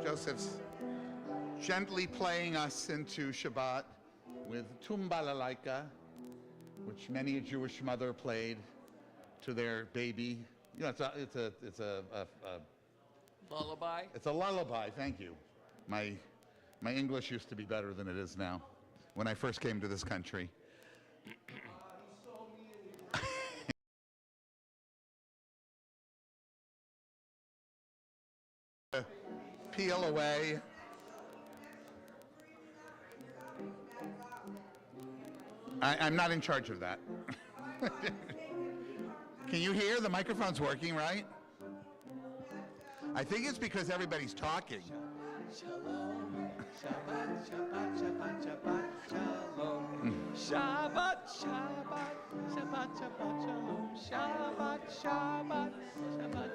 Joseph's gently playing us into Shabbat with Tumbalalaika, which many a Jewish mother played to their baby. You know, it's a lullaby. It's a lullaby. Thank you. My English used to be better than it is now. When I first came to this country. Peel away. I'm not in charge of that. Can you hear? The microphone's working, right? I think it's because everybody's talking. Shalom, Shabbat, Shabbat, Shabbat, Shabbat, Shalom. Shabbat, Shabbat, Shabbat, Shabbat, Shalom. Shabbat, Shabbat, Shabbat,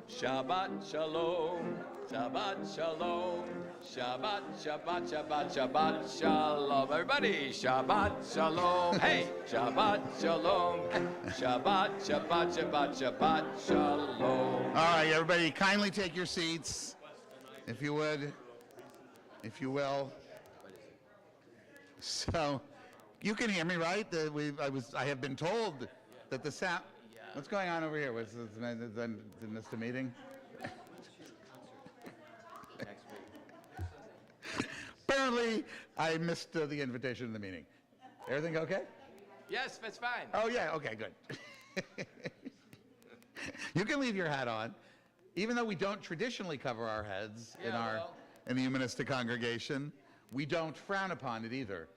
Shabbat, Shalom. Shabbat, Shalom. Shabbat, Shabbat, Shabbat, Shabbat, Shalom. Everybody, Shabbat, Shalom. Hey, Shabbat, Shalom. Shabbat, Shabbat, Shabbat, Shabbat, Shalom. All right, everybody, kindly take your seats. If you would, if you will. So, you can hear me, right? I have been told that the sound. What's going on over here? Missed a meeting? Apparently, I missed the invitation to the meeting. Everything okay? Yes, that's fine. Oh yeah. Okay. Good. You can leave your hat on. Even though we don't traditionally cover our heads in the humanistic congregation, we don't frown upon it either.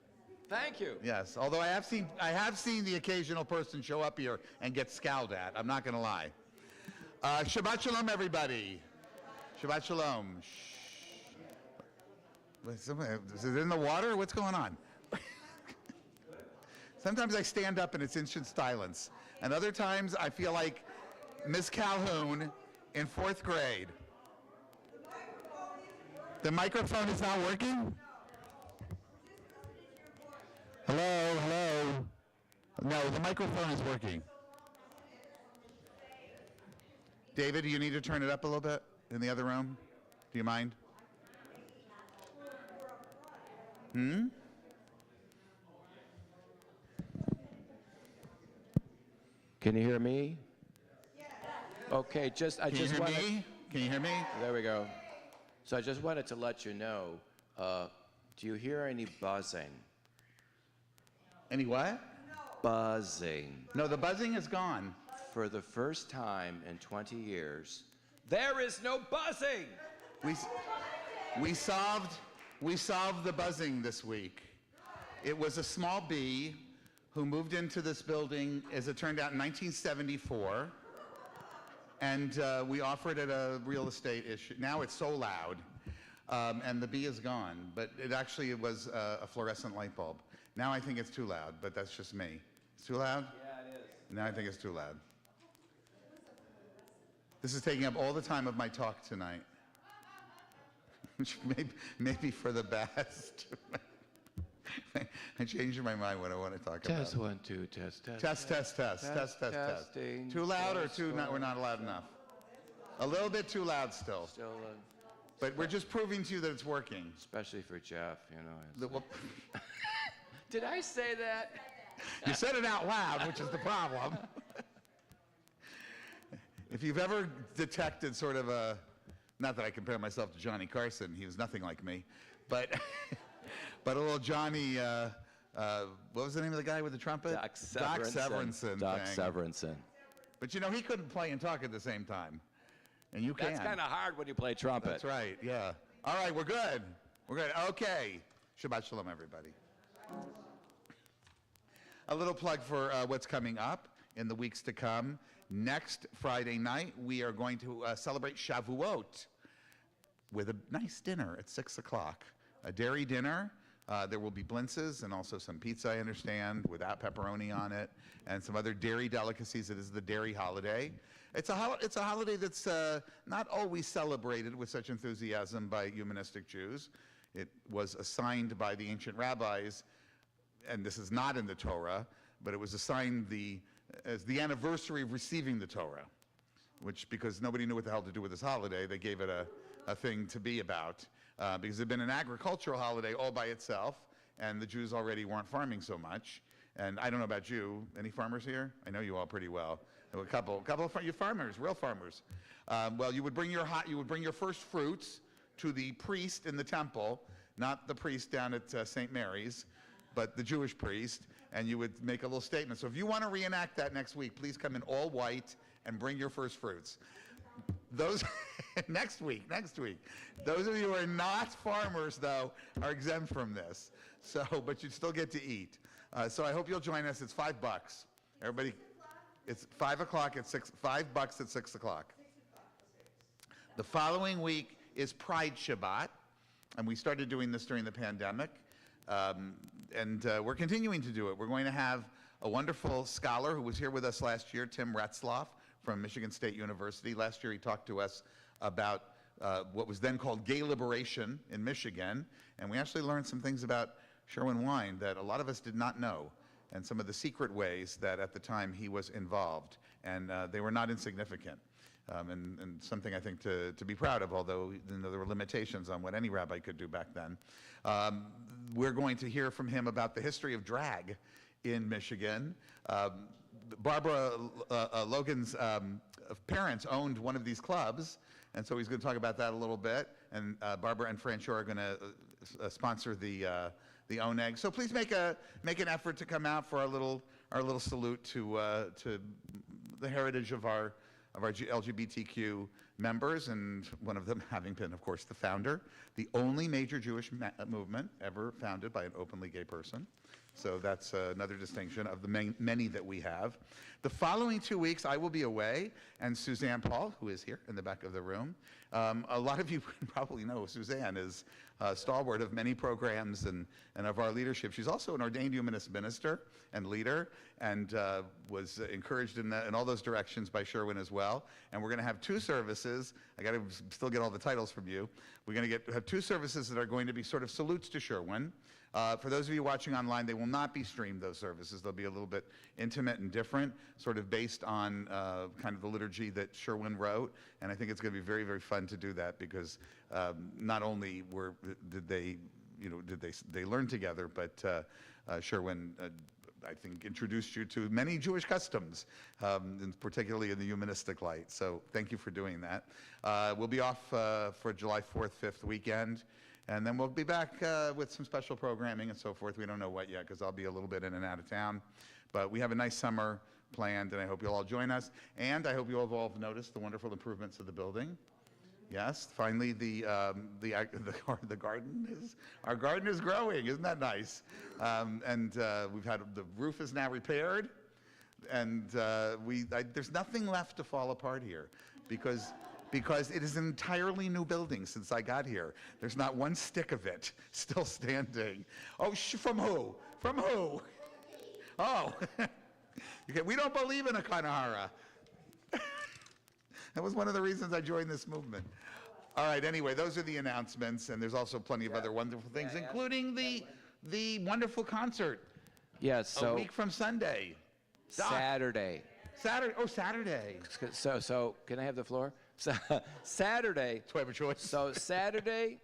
Thank you. Yes, although I have seen the occasional person show up here and get scowled at. I'm not going to lie. Shabbat shalom, everybody. Shabbat shalom. Is it in the water? What's going on? Sometimes I stand up and it's instant silence, and other times I feel like Miss Calhoun in 4th grade. The microphone is not working? Hello, hello. No, the microphone is working. David, do you need to turn it up a little bit in the other room? Do you mind? Can you hear me? Okay, Can you hear me? Can you hear me? There we go. So I just wanted to let you know, do you hear any buzzing? Any what? Buzzing. No, the buzzing is gone. For the first time in 20 years, there is no buzzing! We solved the buzzing this week. It was a small bee who moved into this building, as it turned out, in 1974. And we offered it a real estate issue. Now it's so loud, and the bee is gone. But it was a fluorescent light bulb. Now I think it's too loud, but that's just me. It's too loud? Yeah, it is. Now I think it's too loud. This is taking up all the time of my talk tonight, which may be for the best. I changed my mind what I want to talk about. Test 1, 2, test. Test. Testing. Too loud or too not? We're not loud enough. A little bit too loud still. But we're just proving to you that it's working. Especially for Jeff, you know. Well, Did I say that? you said it out loud, which is the problem. If you've ever detected sort of a, not that I compare myself to Johnny Carson, he was nothing like me, but a little Johnny, what was the name of the guy with the trumpet? Doc Severinsen. Doc Severinsen. But you know, he couldn't play and talk at the same time. And you can. That's kind of hard when you play trumpet. That's right, yeah. All right, we're good. We're good. Okay. Shabbat shalom, everybody. A little plug for what's coming up in the weeks to come. Next Friday night, we are going to celebrate Shavuot with a nice dinner at 6 o'clock. A dairy dinner. There will be blintzes and also some pizza, I understand, without pepperoni on it, and some other dairy delicacies. It is the dairy holiday. It's a holiday that's not always celebrated with such enthusiasm by humanistic Jews. It was assigned by the ancient rabbis, and this is not in the Torah, but it was assigned as the anniversary of receiving the Torah, which, because nobody knew what the hell to do with this holiday, they gave it a thing to be about because it had been an agricultural holiday all by itself, and the Jews already weren't farming so much. And I don't know about you. Any farmers here? I know you all pretty well. A couple of you farmers, real farmers. Well, you would bring your first fruits to the priest in the temple, not the priest down at St. Mary's, but the Jewish priest, and you would make a little statement. So if you want to reenact that next week, please come in all white and bring your first fruits. Those next week. Those of you who are not farmers, though, are exempt from this. So, but you still get to eat. So I hope you'll join us. It's $5. Everybody, it's 5 o'clock at 6. $5 at 6 o'clock. The following week is Pride Shabbat, and we started doing this during the pandemic, and we're continuing to do it. We're going to have a wonderful scholar who was here with us last year, Tim Retzloff from Michigan State University. Last year he talked to us about what was then called gay liberation in Michigan, and we actually learned some things about Sherwin Wine that a lot of us did not know, and some of the secret ways that at the time he was involved, and they were not insignificant. And something I think to be proud of, although there were limitations on what any rabbi could do back then. We're going to hear from him about the history of drag in Michigan. Barbara Logan's parents owned one of these clubs, and so he's going to talk about that a little bit. And Barbara and Francois are going to sponsor the Oneg. So please make an effort to come out for our little salute to the heritage of our LGBTQ members, and one of them having been, of course, the founder, the only major Jewish movement ever founded by an openly gay person. So that's another distinction of the many that we have. The following 2 weeks, I will be away, and Suzanne Paul, who is here in the back of the room. A lot of you probably know Suzanne is a stalwart of many programs and of our leadership. She's also an ordained humanist minister and leader, and was encouraged in all those directions by Sherwin as well. And we're going to have 2 services. I got to still get all the titles from you. We're going to have 2 services that are going to be sort of salutes to Sherwin. For those of you watching online, they will not be streamed, those services. They'll be a little bit intimate and different, sort of based on kind of the liturgy that Sherwin wrote. And I think it's going to be very, very fun to do that, because not only did they learn together, but Sherwin, I think, introduced you to many Jewish customs, and particularly in the humanistic light. So thank you for doing that. We'll be off for July 4th, 5th weekend. And then we'll be back with some special programming and so forth. We don't know what yet, because I'll be a little bit in and out of town. But we have a nice summer planned, and I hope you'll all join us. And I hope you all have noticed the wonderful improvements of the building. Yes, finally our garden is growing. Isn't that nice? And we've had, the roof is now repaired, and there's nothing left to fall apart here, because it is an entirely new building since I got here. There's not one stick of it still standing. Oh, from who? From who? Oh, okay, we don't believe in a Kanahara. That was one of the reasons I joined this movement. All right, anyway, those are the announcements, and there's also plenty of other wonderful things, including the wonderful concert. Yes, so a week from Sunday. Saturday. Saturday. So can I have the floor? Saturday. Do I have a choice? So Saturday,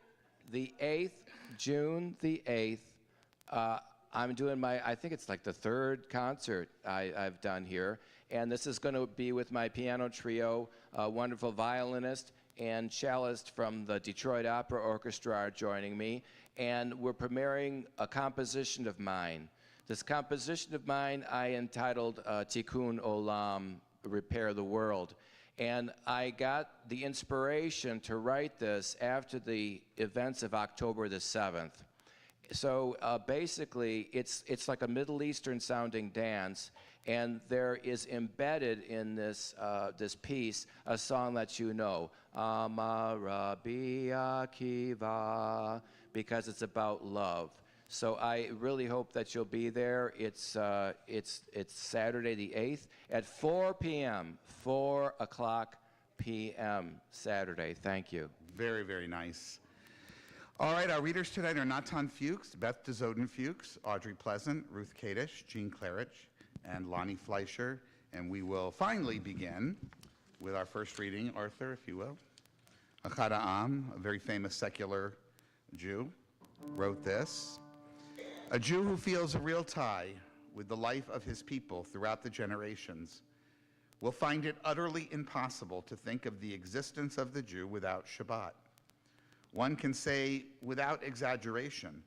the 8th, June the 8th, I'm doing I think it's like the 3rd concert I've done here. And this is going to be with my piano trio, a wonderful violinist and cellist from the Detroit Opera Orchestra are joining me. And we're premiering a composition of mine. This composition of mine I entitled Tikkun Olam, Repair the World. And I got the inspiration to write this after the events of October the 7th. So basically, it's like a Middle Eastern sounding dance, and there is embedded in this piece a song that you know, Amar Rabbi Akiva, because it's about love. So I really hope that you'll be there. It's Saturday the 8th at 4 p.m., 4 o'clock p.m. Saturday. Thank you. Very, very nice. All right, our readers tonight are Natan Fuchs, Beth DeZoden Fuchs, Audrey Pleasant, Ruth Kadish, Jean Claridge, and Lonnie Fleischer. And we will finally begin with our first reading. Arthur, if you will. Ahad Ha'am, a very famous secular Jew, wrote this: "A Jew who feels a real tie with the life of his people throughout the generations will find it utterly impossible to think of the existence of the Jew without Shabbat. One can say without exaggeration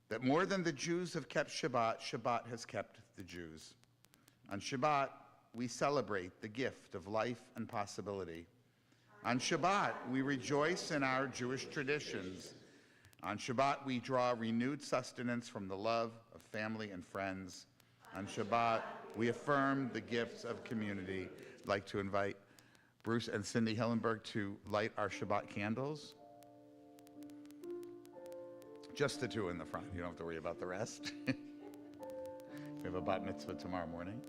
that more than the Jews have kept Shabbat, Shabbat has kept the Jews. On Shabbat, we celebrate the gift of life and possibility. On Shabbat, we rejoice in our Jewish traditions. On Shabbat, we draw renewed sustenance from the love of family and friends. On Shabbat, we affirm the gifts of community." I'd like to invite Bruce and Cindy Hillenberg to light our Shabbat candles. Just the two in the front. You don't have to worry about the rest. We have a bat mitzvah tomorrow morning.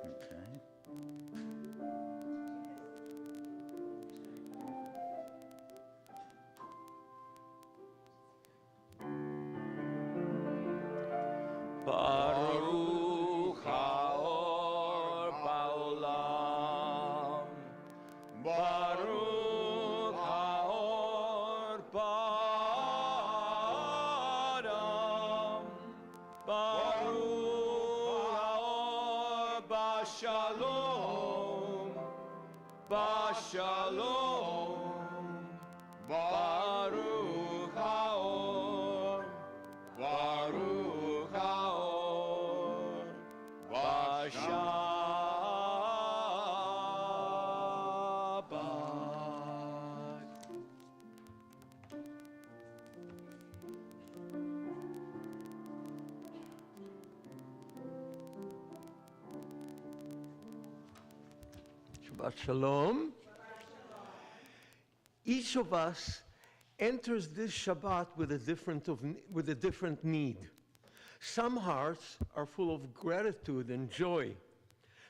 Okay. Baruch haor ba'olam, Baruch haor ba'adam, Baruch haor ba'shalom, ba'shalom, Baruch haor, Baruch haor, ba'shabbat. Shabbat Shalom. Each of us enters this Shabbat with a different need. Some hearts are full of gratitude and joy.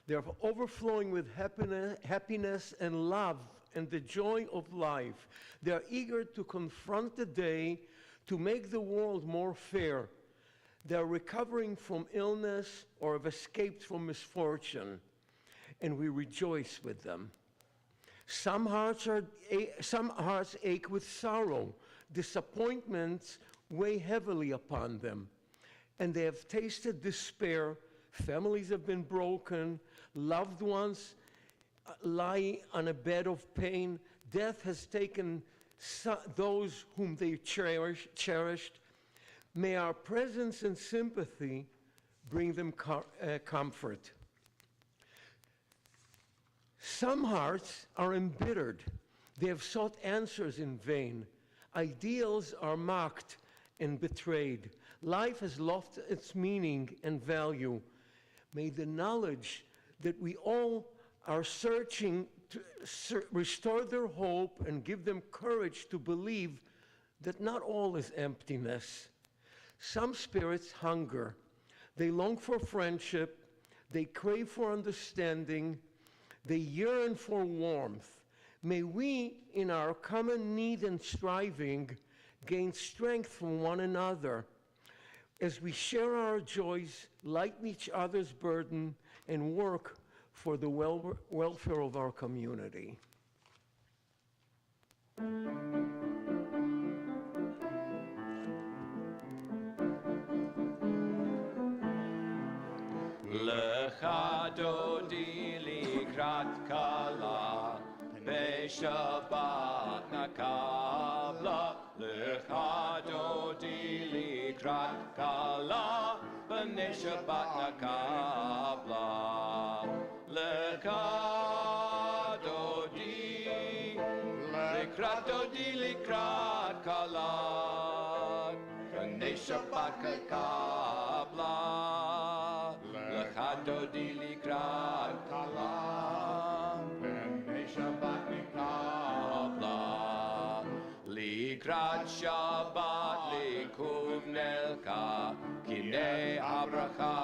They are overflowing with happiness and love and the joy of life. They are eager to confront the day, to make the world more fair. They are recovering from illness or have escaped from misfortune, and we rejoice with them. Some hearts ache with sorrow. Disappointments weigh heavily upon them, and they have tasted despair. Families have been broken. Loved ones lie on a bed of pain. Death has taken those whom they cherished. May our presence and sympathy bring them comfort. Some hearts are embittered. They have sought answers in vain. Ideals are mocked and betrayed. Life has lost its meaning and value. May the knowledge that we all are searching to restore their hope and give them courage to believe that not all is emptiness. Some spirits hunger. They long for friendship. They crave for understanding. They yearn for warmth. May we, in our common need and striving, gain strength from one another as we share our joys, lighten each other's burden, and work for the welfare of our community. Lecha dodi likrat kala, beshabbat nakabla. Lecha dodi likrat kala, beshabbat nakabla. Lecha dodi likrat kala, beshabbat nakabla. Dodi likrat kala, Shabbat mikabla, likrat Shabbat likuvnelka, kinei abracha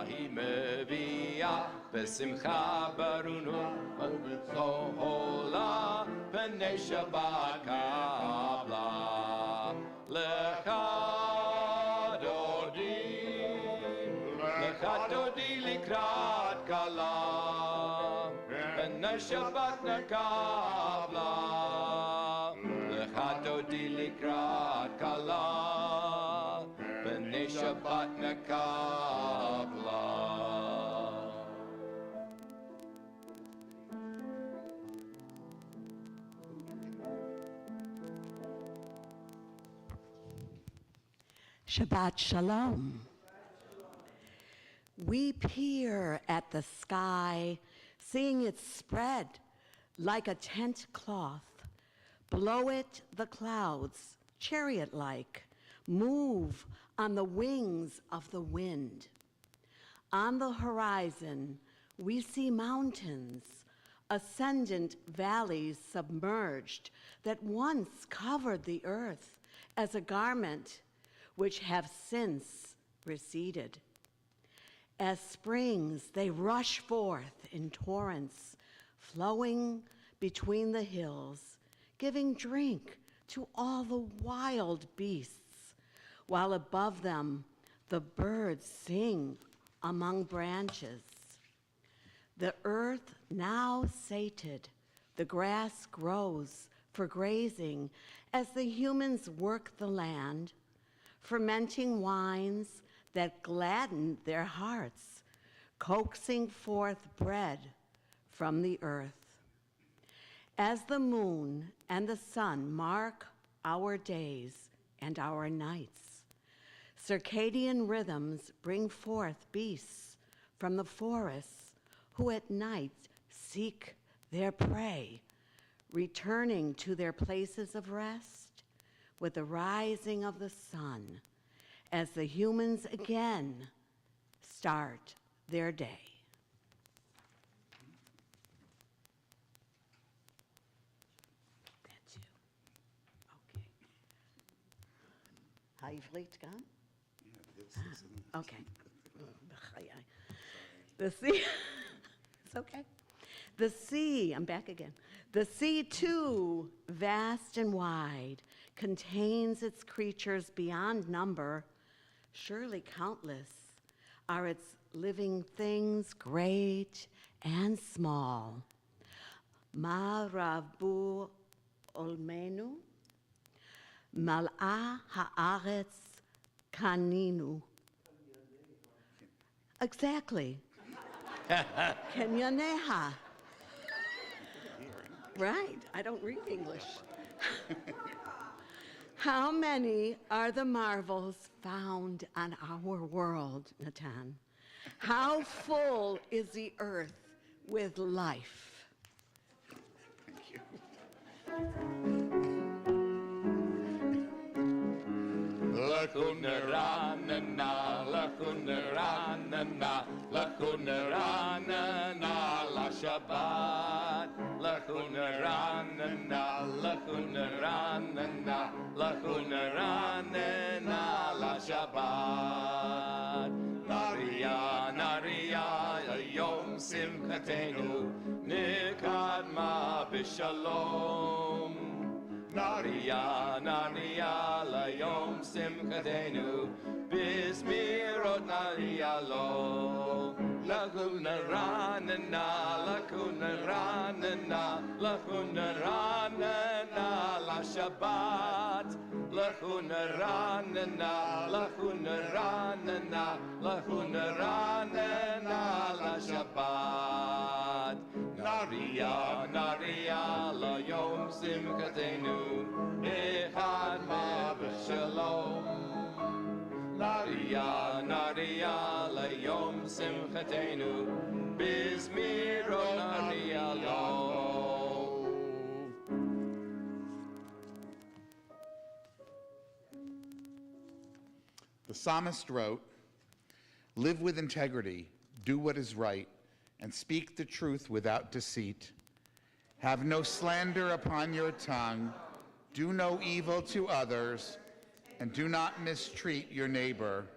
hi mevia, besimcha barunu u'b'tzohola, b'nei Shabbat kabla, lecha dodi likrat kala. na Shabbat na kabla, lecha dodi likrat kala, b'nei Shabbat na kabla. Shabbat Shalom. We peer at the sky, seeing it spread like a tent cloth. Below it, the clouds, chariot-like, move on the wings of the wind. On the horizon, we see mountains, ascendant valleys submerged that once covered the earth as a garment, which have since receded. As springs, they rush forth in torrents, flowing between the hills, giving drink to all the wild beasts, while above them the birds sing among branches. The earth now sated, the grass grows for grazing as the humans work the land, fermenting wines that gladden their hearts, coaxing forth bread from the earth. As the moon and the sun mark our days and our nights, circadian rhythms bring forth beasts from the forests who at night seek their prey, returning to their places of rest with the rising of the sun, as the humans again start their day. That's you. Okay. Heeft gaan? Okay. The sea, it's okay. The sea, I'm back again. The sea, too, vast and wide, contains its creatures beyond number. Surely countless are its living things, great and small. Ma rabu olmenu, mal'a ha'aretz kaninu. Exactly. Kenyaneha. Right, I don't read English. How many are the marvels found on our world, Natan? How full is the earth with life? Thank you. Lakunaranana, lakunaranana, lakunaranana, la Shabbat. Lakunaranana, lakunaranana, lakunaranana, la Shabbat. Naria, naria, yom simchatenu, nikadma b'shalom. Naria, naria, la yom simchatenu, bismirot naria lo. Lakunaranana, lakunaranana, lakunaranana, la Shabbat. Lakunaranana, lakunaranana, lakunaranana, la Shabbat. Naria, naria, la yom simchatenu, echad me b'shalom. Naria, naria, la yom simchatenu, bizmirot naria lo. The psalmist wrote, "Live with integrity, do what is right, and speak the truth without deceit. Have no slander upon your tongue, do no evil to others, and do not mistreat your neighbor.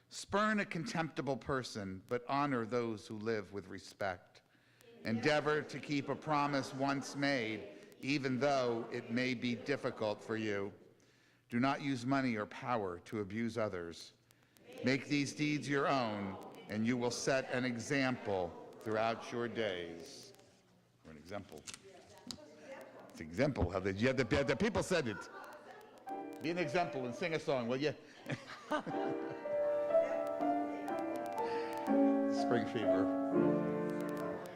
Spurn a contemptible person, but honor those who live with respect. Endeavor to keep a promise once made, even though it may be difficult for you. Do not use money or power to abuse others. Make these deeds your own, and you will set an example throughout your days." Or an example. It's example. How the people said it. Be an example and sing a song, will you? Spring fever.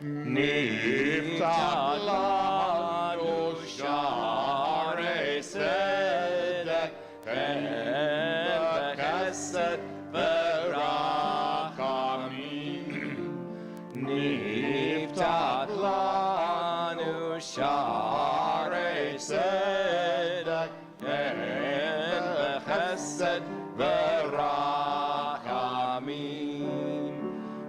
Niftat lanu sharei tzedek v'chesed v'rachamim. Niftat lanu sharei tzedek v'chesed v'rachamim.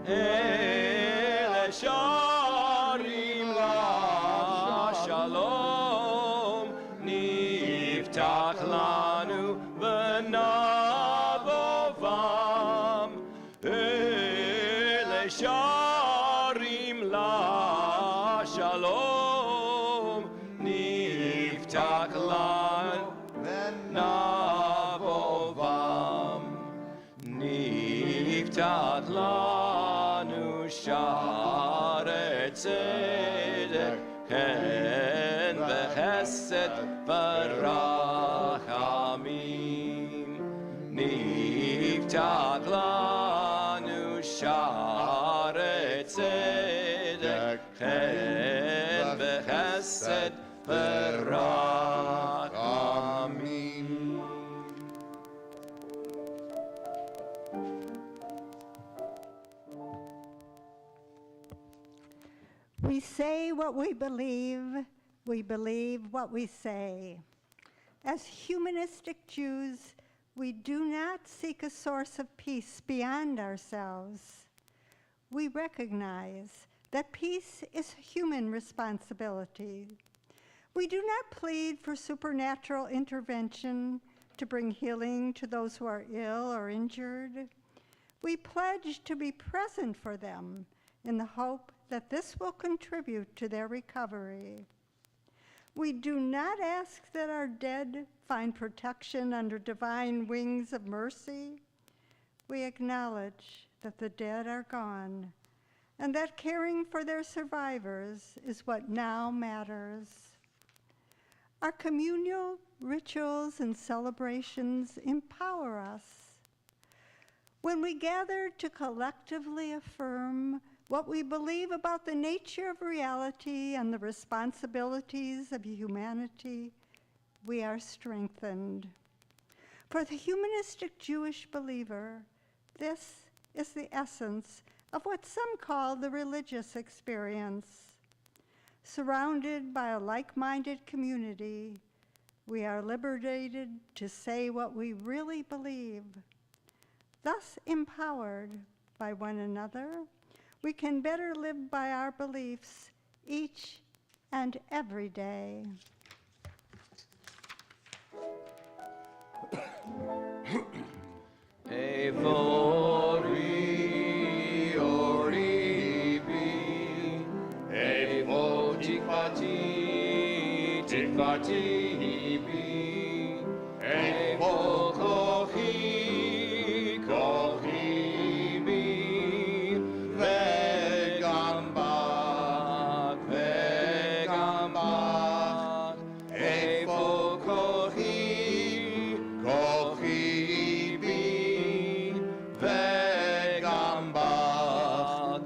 Ele sharim la shalom, niftach lanu v'navovam. Ele sharim la shalom, niftach lanu v'navovam. Niftach lanu Sha'arei tzedek chen v'chesed v'rachamim. Niftach lanu Sha'arei tzedek chen v'chesed v'rachamim. We say what we believe what we say. As humanistic Jews, we do not seek a source of peace beyond ourselves. We recognize that peace is a human responsibility. We do not plead for supernatural intervention to bring healing to those who are ill or injured. We pledge to be present for them in the hope that this will contribute to their recovery. We do not ask that our dead find protection under divine wings of mercy. We acknowledge that the dead are gone and that caring for their survivors is what now matters. Our communal rituals and celebrations empower us. When we gather to collectively affirm what we believe about the nature of reality and the responsibilities of humanity, we are strengthened. For the humanistic Jewish believer, this is the essence of what some call the religious experience. Surrounded by a like-minded community, we are liberated to say what we really believe. Thus empowered by one another, we can better live by our beliefs each and every day. Evori oribi, evo tikvati, tikvati bi, evo kochi, kochi bi, vegam bak, evo kochi, kochi bi, vegam bak.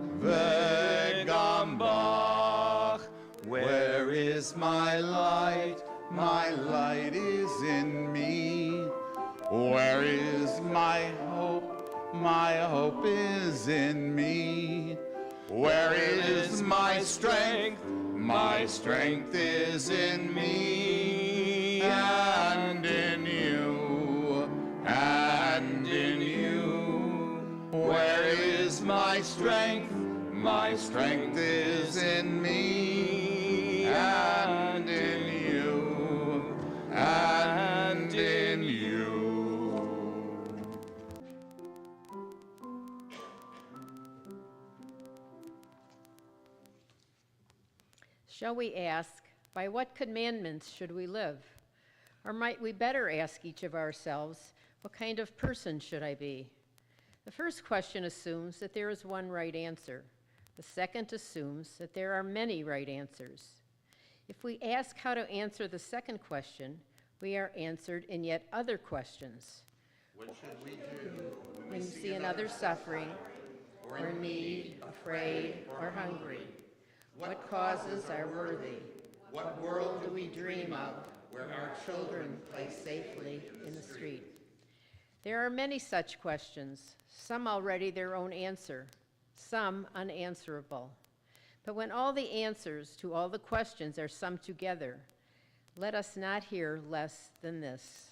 Where is my light? My light is in me. Where is my hope? My hope is in me. Where is my strength? My strength is in me and in you, and in you. Where is my strength? My strength is in me and in you, and in you. Shall we ask, by what commandments should we live? Or might we better ask each of ourselves, what kind of person should I be? The first question assumes that there is one right answer. The second assumes that there are many right answers. If we ask how to answer the second question, we are answered in yet other questions. What should we do When you see another suffering, or in need, afraid, or hungry, what causes are worthy? What world do we dream of where our children play safely in the street? There are many such questions, some already their own answer, some unanswerable. But when all the answers to all the questions are summed together, let us not hear less than this.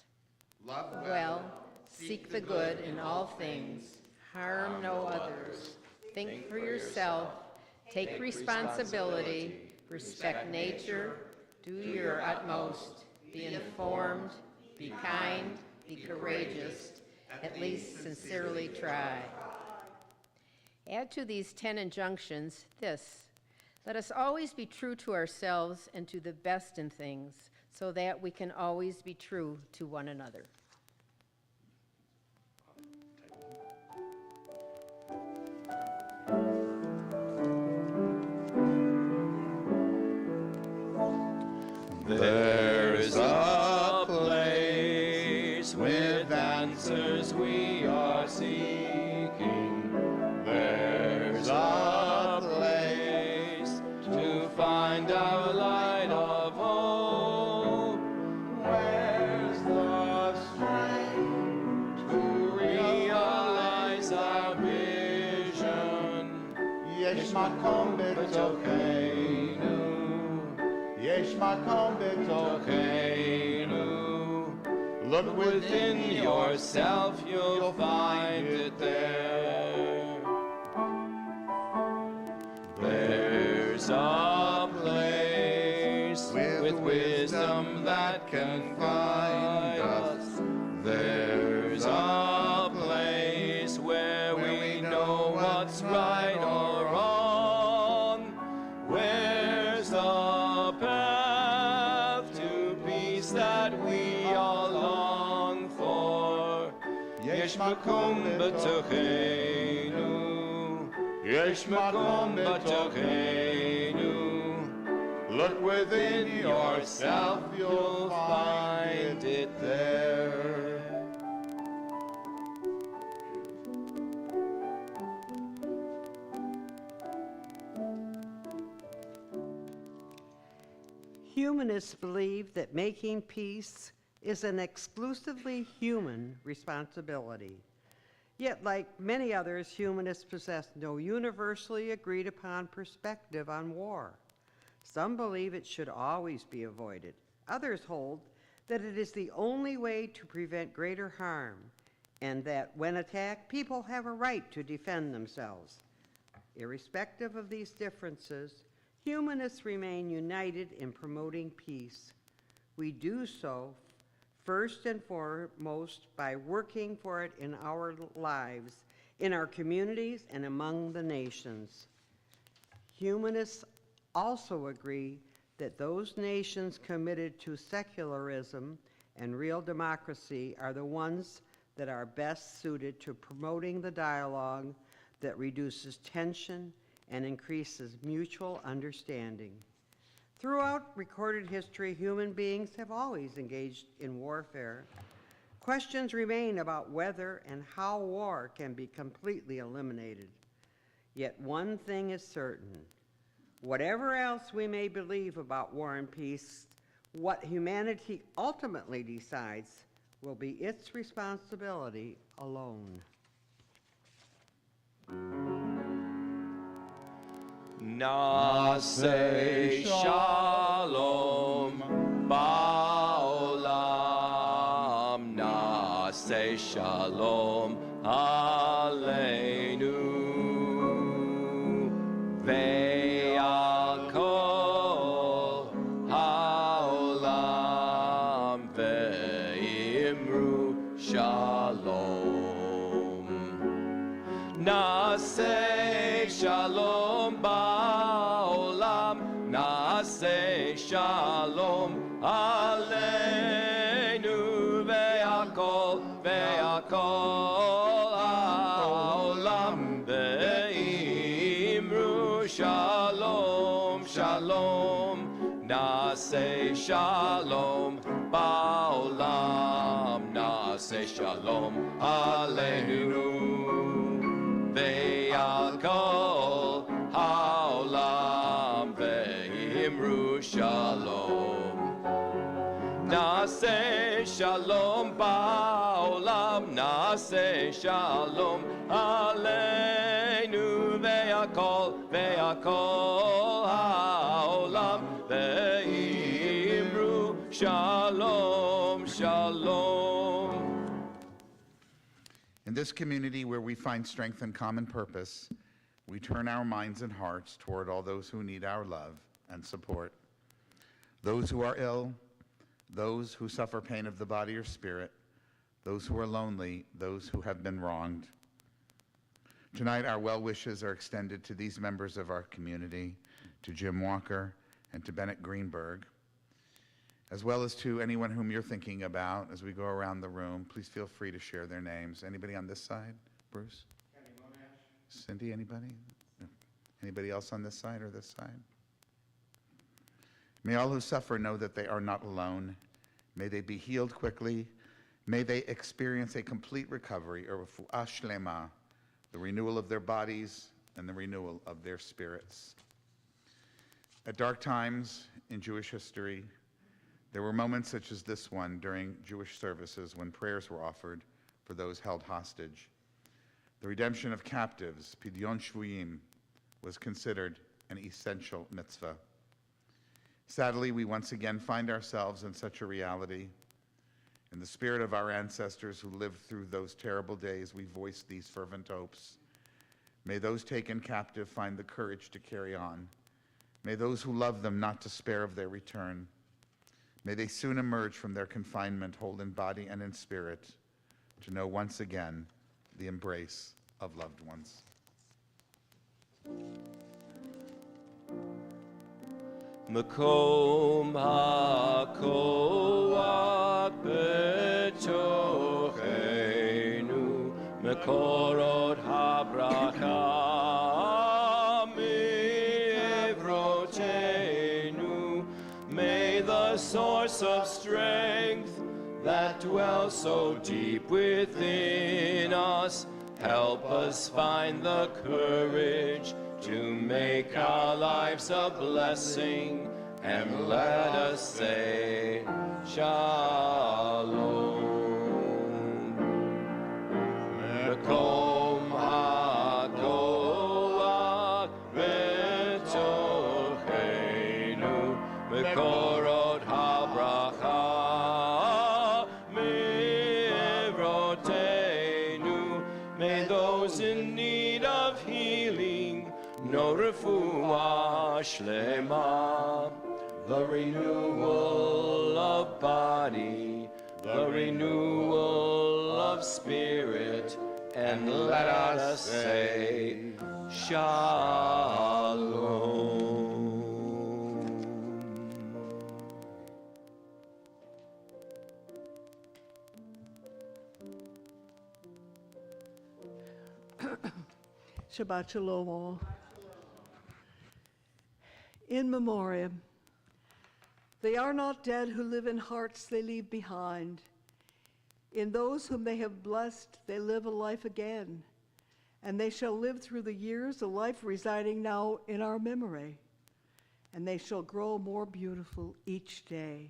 love Well, seek the good in all things, harm no others, think for yourself, take responsibility, respect nature, do your utmost, be informed, be kind, be courageous, at least sincerely try. Add to these 10 injunctions this: let us always be true to ourselves and to the best in things, so that we can always be true to one another. There's a place with answers we are seeking. There's a place to find our light of hope. Where's the strength to realize our vision? יש מקום בתוכנו, יש מקום בתוכנו. Look within yourself, you'll find it there. There's a place with wisdom that can guide us. There's a place where we know what's right or wrong. Where's the path to peace that we all long for? יש מקום בתוכנו, יש מקום בתוכנו. Look within yourself, you'll find it there. Humanists believe that making peace is an exclusively human responsibility. Yet, like many others, humanists possess no universally agreed upon perspective on war. Some believe it should always be avoided. Others hold that it is the only way to prevent greater harm, and that when attacked, people have a right to defend themselves. Irrespective of these differences, humanists remain united in promoting peace. We do so first and foremost by working for it in our lives, in our communities, and among the nations. Humanists also agree that those nations committed to secularism and real democracy are the ones that are best suited to promoting the dialogue that reduces tension and increases mutual understanding. Throughout recorded history, human beings have always engaged in warfare. Questions remain about whether and how war can be completely eliminated. Yet one thing is certain: whatever else we may believe about war and peace, what humanity ultimately decides will be its responsibility alone. Na'aseh shalom ba'olam, na'aseh shalom aleinu, ve'al kol ha'olam ve'imru shalom. Na'aseh shalom ba'olam, na'aseh shalom aleinu, ve'akol ha'olam ve'imru shalom, na'aseh shalom ba'olam, na'aseh shalom aleinu, ve'al kol ha'olam ve'imru shalom. Na'aseh shalom ba'olam, na'aseh shalom aleinu, ve'akol ha'olam ve'imru shalom, shalom. In this community where we find strength and common purpose, we turn our minds and hearts toward all those who need our love and support. Those who are ill, those who suffer pain of the body or spirit, those who are lonely, those who have been wronged. Tonight, our well wishes are extended to these members of our community, to Jim Walker and to Bennett Greenberg, as well as to anyone whom you're thinking about as we go around the room. Please feel free to share their names. Anybody on this side? Bruce? Cindy, anybody? No. Anybody else on this side or this side? May all who suffer know that they are not alone. May they be healed quickly. May they experience a complete recovery, or refuah shlema, the renewal of their bodies and the renewal of their spirits. At dark times in Jewish history, there were moments such as this one during Jewish services when prayers were offered for those held hostage. The redemption of captives, pidyon shvuyim, was considered an essential mitzvah. Sadly, we once again find ourselves in such a reality. In the spirit of our ancestors who lived through those terrible days, we voice these fervent hopes. May those taken captive find the courage to carry on. May those who love them not despair of their return. May they soon emerge from their confinement whole in body and in spirit, to know once again the embrace of loved ones. Makom ha'koach b'tocheinu, Mekorot ha'bracha mi'evrotenu. May the source of strength that dwells so deep within us help us find the courage to make our lives a blessing, and let us say Shalom. Mekom ha'koach b'tocheinu, Mekorot ha'bracha mi'evrotenu. May those in need of healing know refuah shlema, the renewal of body, the renewal of spirit, and let us say Shalom. Shabbat Shalom all. In memoriam, they are not dead who live in hearts they leave behind. In those whom they have blessed, they live a life again, and they shall live through the years, a life residing now in our memory, and they shall grow more beautiful each day.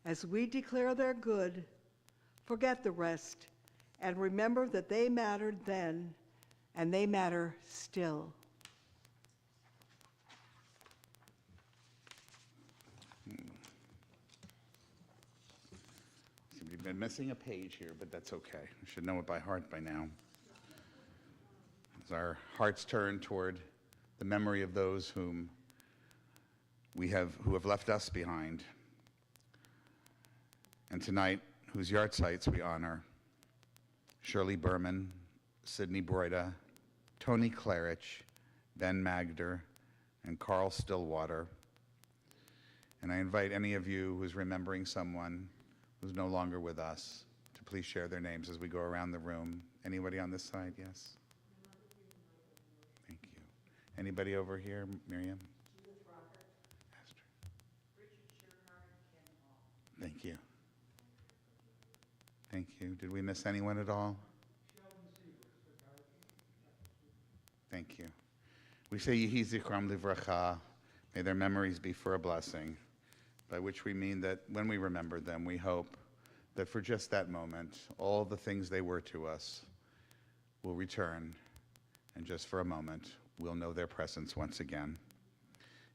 As we declare their good, forget the rest, and remember that they mattered then, and they matter still. We've been missing a page here, but that's okay. We should know it by heart by now. As our hearts turn toward the memory of those who have left us behind, and tonight, whose yahrzeits we honor: Shirley Berman, Sidney Broida, Tony Klarich, Ben Magder, and Carl Stillwater. And I invite any of you who's remembering someone who's no longer with us to please share their names as we go around the room. Anybody on this side? Yes? Thank you. Anybody over here? Miriam? Judith Roberts. you. Did we miss anyone at all? Thank you. We say Yehi Zichram Livracha, may their memories be for a blessing, by which we mean that when we remember them, we hope that for just that moment, all the things they were to us will return, and just for a moment, we'll know their presence once again.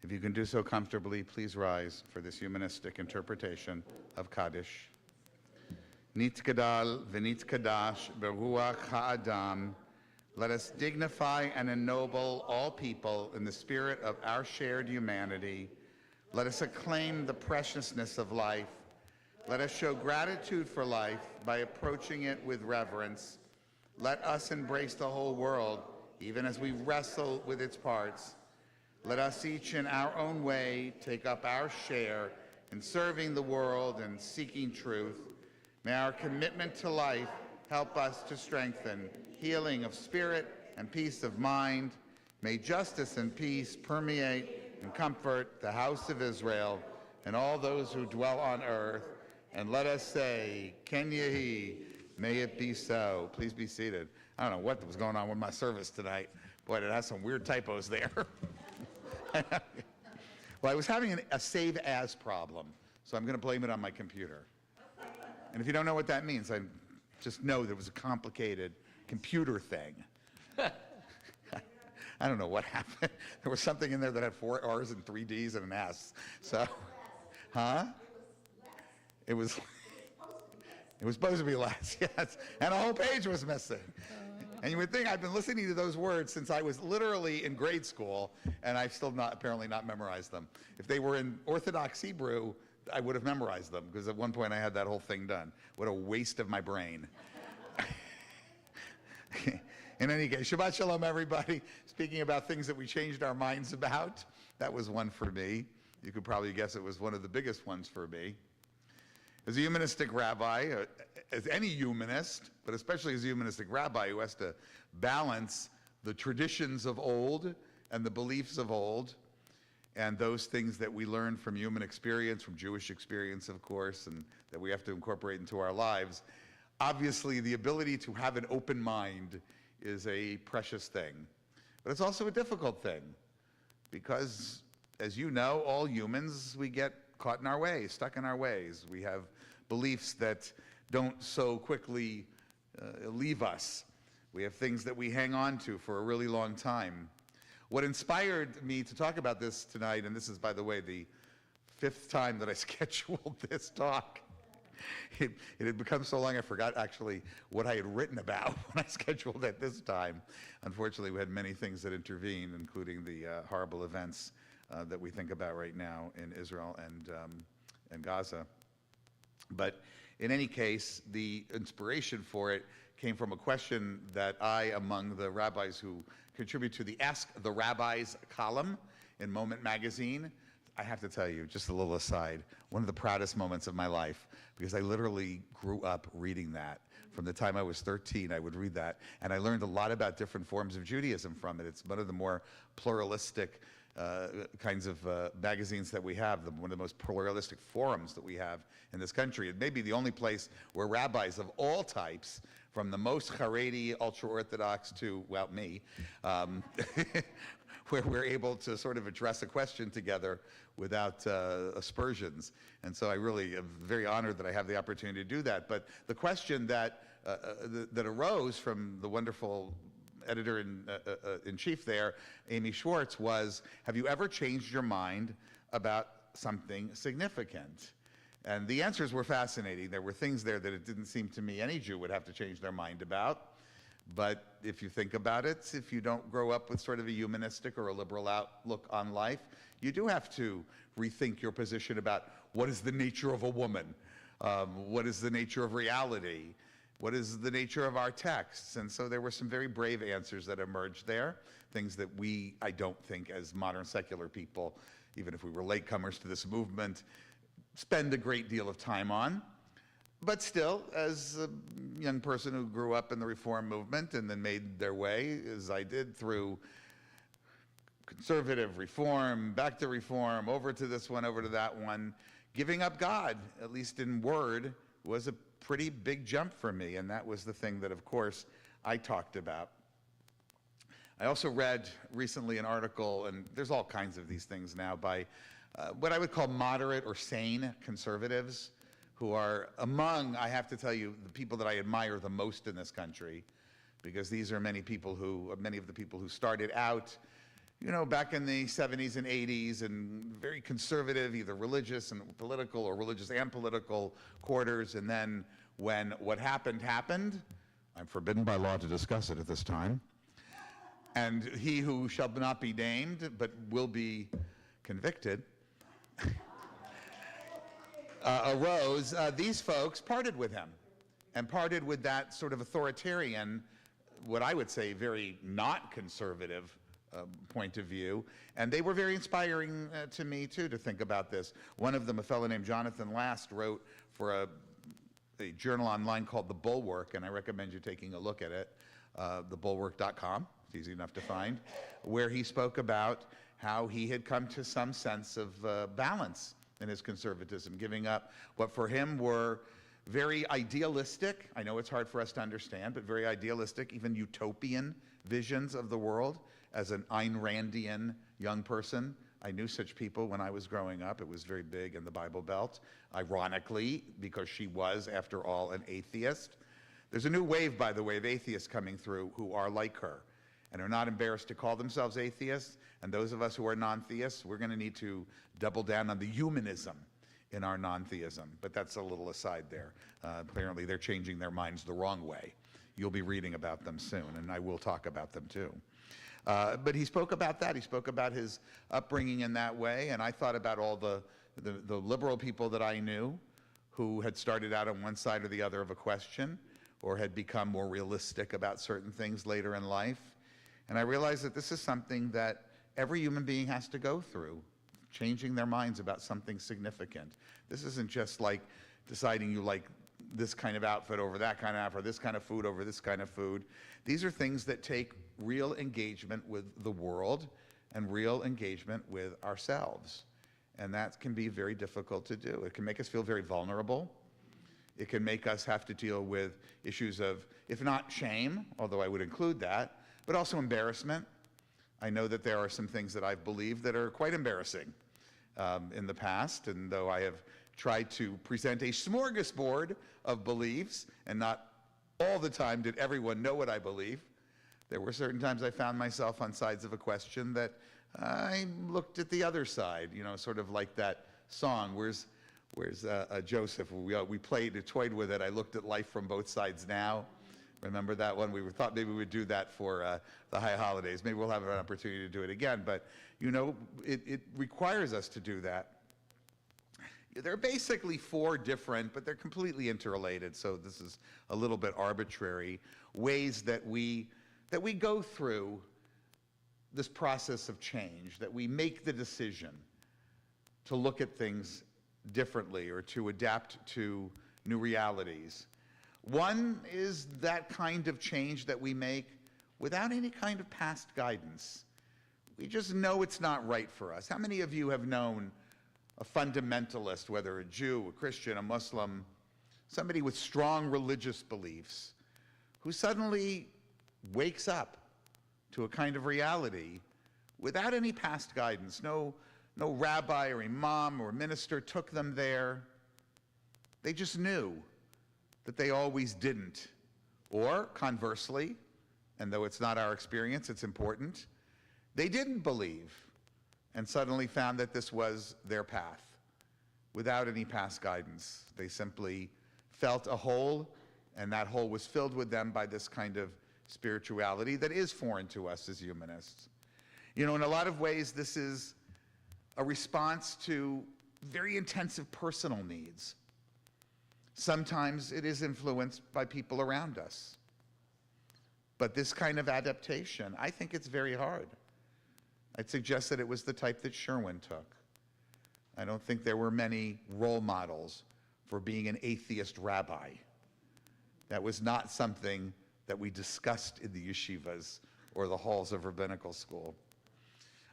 If you can do so comfortably, please rise for this humanistic interpretation of Kaddish. Nitgadal v'nitkadash beruach ha'adam. Let us dignify and ennoble all people in the spirit of our shared humanity. Let us acclaim the preciousness of life. Let us show gratitude for life by approaching it with reverence. Let us embrace the whole world, even as we wrestle with its parts. Let us each in our own way take up our share in serving the world and seeking truth. May our commitment to life help us to strengthen healing of spirit and peace of mind. May justice and peace permeate and comfort the house of Israel and all those who dwell on earth. And let us say, Ken Yehi, may it be so. Please be seated. I don't know what was going on with my service tonight. Boy, it has some weird typos there. Well, I was having a save as problem, so I'm going to blame it on my computer. And if you don't know what that means, I just know there was a complicated computer thing. I don't know what happened. There was something in there that had 4 R's and 3 D's and an S. So, huh? It was supposed to be less, yes. And a whole page was missing. And you would think I've been listening to those words since I was literally in grade school, and I've still apparently not memorized them. If they were in Orthodox Hebrew, I would have memorized them, because at one point I had that whole thing done. What a waste of my brain. In any case, Shabbat Shalom, everybody. Speaking about things that we changed our minds about, that was one for me. You could probably guess it was one of the biggest ones for me. As a humanistic rabbi, as any humanist, but especially as a humanistic rabbi who has to balance the traditions of old and the beliefs of old, and those things that we learn from human experience, from Jewish experience, of course, and that we have to incorporate into our lives, obviously the ability to have an open mind is a precious thing. But it's also a difficult thing, because, as you know, all humans, we get caught in our ways, stuck in our ways. We have beliefs that don't so quickly leave us. We have things that we hang on to for a really long time. What inspired me to talk about this tonight, and this is, by the way, the 5th time that I scheduled this talk. It had become so long I forgot actually what I had written about when I scheduled it this time. Unfortunately, we had many things that intervened, including the horrible events that we think about right now in Israel and Gaza. But in any case, the inspiration for it came from a question that I, among the rabbis who contribute to the Ask the Rabbis column in Moment magazine, I have to tell you, just a little aside, one of the proudest moments of my life, because I literally grew up reading that. From the time I was 13, I would read that, and I learned a lot about different forms of Judaism from it. It's one of the more pluralistic kinds of magazines that we have, one of the most pluralistic forums that we have in this country. It may be the only place where rabbis of all types, from the most Haredi, ultra-Orthodox to, well, me, where we're able to sort of address a question together without aspersions. And so I really am very honored that I have the opportunity to do that. But the question that arose from the wonderful editor-in-chief there, Amy Schwartz, was, have you ever changed your mind about something significant? And the answers were fascinating. There were things there that it didn't seem to me any Jew would have to change their mind about. But if you think about it, if you don't grow up with sort of a humanistic or a liberal outlook on life, you do have to rethink your position about what is the nature of a woman, what is the nature of reality, what is the nature of our texts. And so there were some very brave answers that emerged there, things that we, I don't think, as modern secular people, even if we were latecomers to this movement, spend a great deal of time on. But still, as a young person who grew up in the Reform movement and then made their way, as I did, through conservative Reform, back to Reform, over to this one, over to that one, giving up God, at least in word, was a pretty big jump for me, and that was the thing that, of course, I talked about. I also read recently an article, and there's all kinds of these things now, by what I would call moderate or sane conservatives, who are among, I have to tell you, the people that I admire the most in this country, because these are many of the people who started out, you know, back in the 70s and 80s, and very conservative, either religious and political, or religious and political quarters, and then when what happened, I'm forbidden by law to discuss it at this time, and he who shall not be named, but will be convicted, arose, these folks parted with him, and parted with that sort of authoritarian, what I would say very not conservative point of view, and they were very inspiring to me too, to think about this. One of them, a fellow named Jonathan Last, wrote for a journal online called The Bulwark, and I recommend you taking a look at it, thebulwark.com, it's easy enough to find, where he spoke about how he had come to some sense of balance in his conservatism, giving up what for him were very idealistic, I know it's hard for us to understand, but very idealistic, even utopian visions of the world. As an Ayn Randian young person, I knew such people when I was growing up. It was very big in the Bible Belt, ironically, because she was, after all, an atheist. There's a new wave, by the way, of atheists coming through who are like her and are not embarrassed to call themselves atheists. And those of us who are non-theists, we're going to need to double down on the humanism in our non-theism. But that's a little aside there. Apparently, they're changing their minds the wrong way. You'll be reading about them soon, and I will talk about them too. But he spoke about that. He spoke about his upbringing in that way, and I thought about all the liberal people that I knew who had started out on one side or the other of a question, or had become more realistic about certain things later in life. And I realized that this is something that every human being has to go through, changing their minds about something significant. This isn't just like deciding you like this kind of outfit over that kind of outfit, or this kind of food over this kind of food. These are things that take real engagement with the world and real engagement with ourselves. And that can be very difficult to do. It can make us feel very vulnerable. It can make us have to deal with issues of, if not shame, although I would include that, but also embarrassment. I know that there are some things that I've believed that are quite embarrassing in the past, and though I have tried to present a smorgasbord of beliefs, and not all the time did everyone know what I believe, there were certain times I found myself on sides of a question that I looked at the other side, you know, sort of like that song, Where's Joseph? We toyed with it. I looked at life from both sides now. Remember that one? We thought maybe we would do that for the high holidays. Maybe we'll have an opportunity to do it again. But, you know, it requires us to do that. There are basically four different, but they're completely interrelated, so this is a little bit arbitrary, ways that we go through this process of change, that we make the decision to look at things differently or to adapt to new realities. One is that kind of change that we make without any kind of past guidance. We just know it's not right for us. How many of you have known a fundamentalist, whether a Jew, a Christian, a Muslim, somebody with strong religious beliefs, who suddenly wakes up to a kind of reality without any past guidance? No rabbi or imam or minister took them there. They just knew that they always didn't. Or conversely, and though it's not our experience, it's important, they didn't believe and suddenly found that this was their path without any past guidance. They simply felt a hole, and that hole was filled with them by this kind of spirituality that is foreign to us as humanists. You know, in a lot of ways, this is a response to very intensive personal needs. Sometimes it is influenced by people around us. But this kind of adaptation, I think it's very hard. I'd suggest that it was the type that Sherwin took. I don't think there were many role models for being an atheist rabbi. That was not something that we discussed in the yeshivas or the halls of rabbinical school.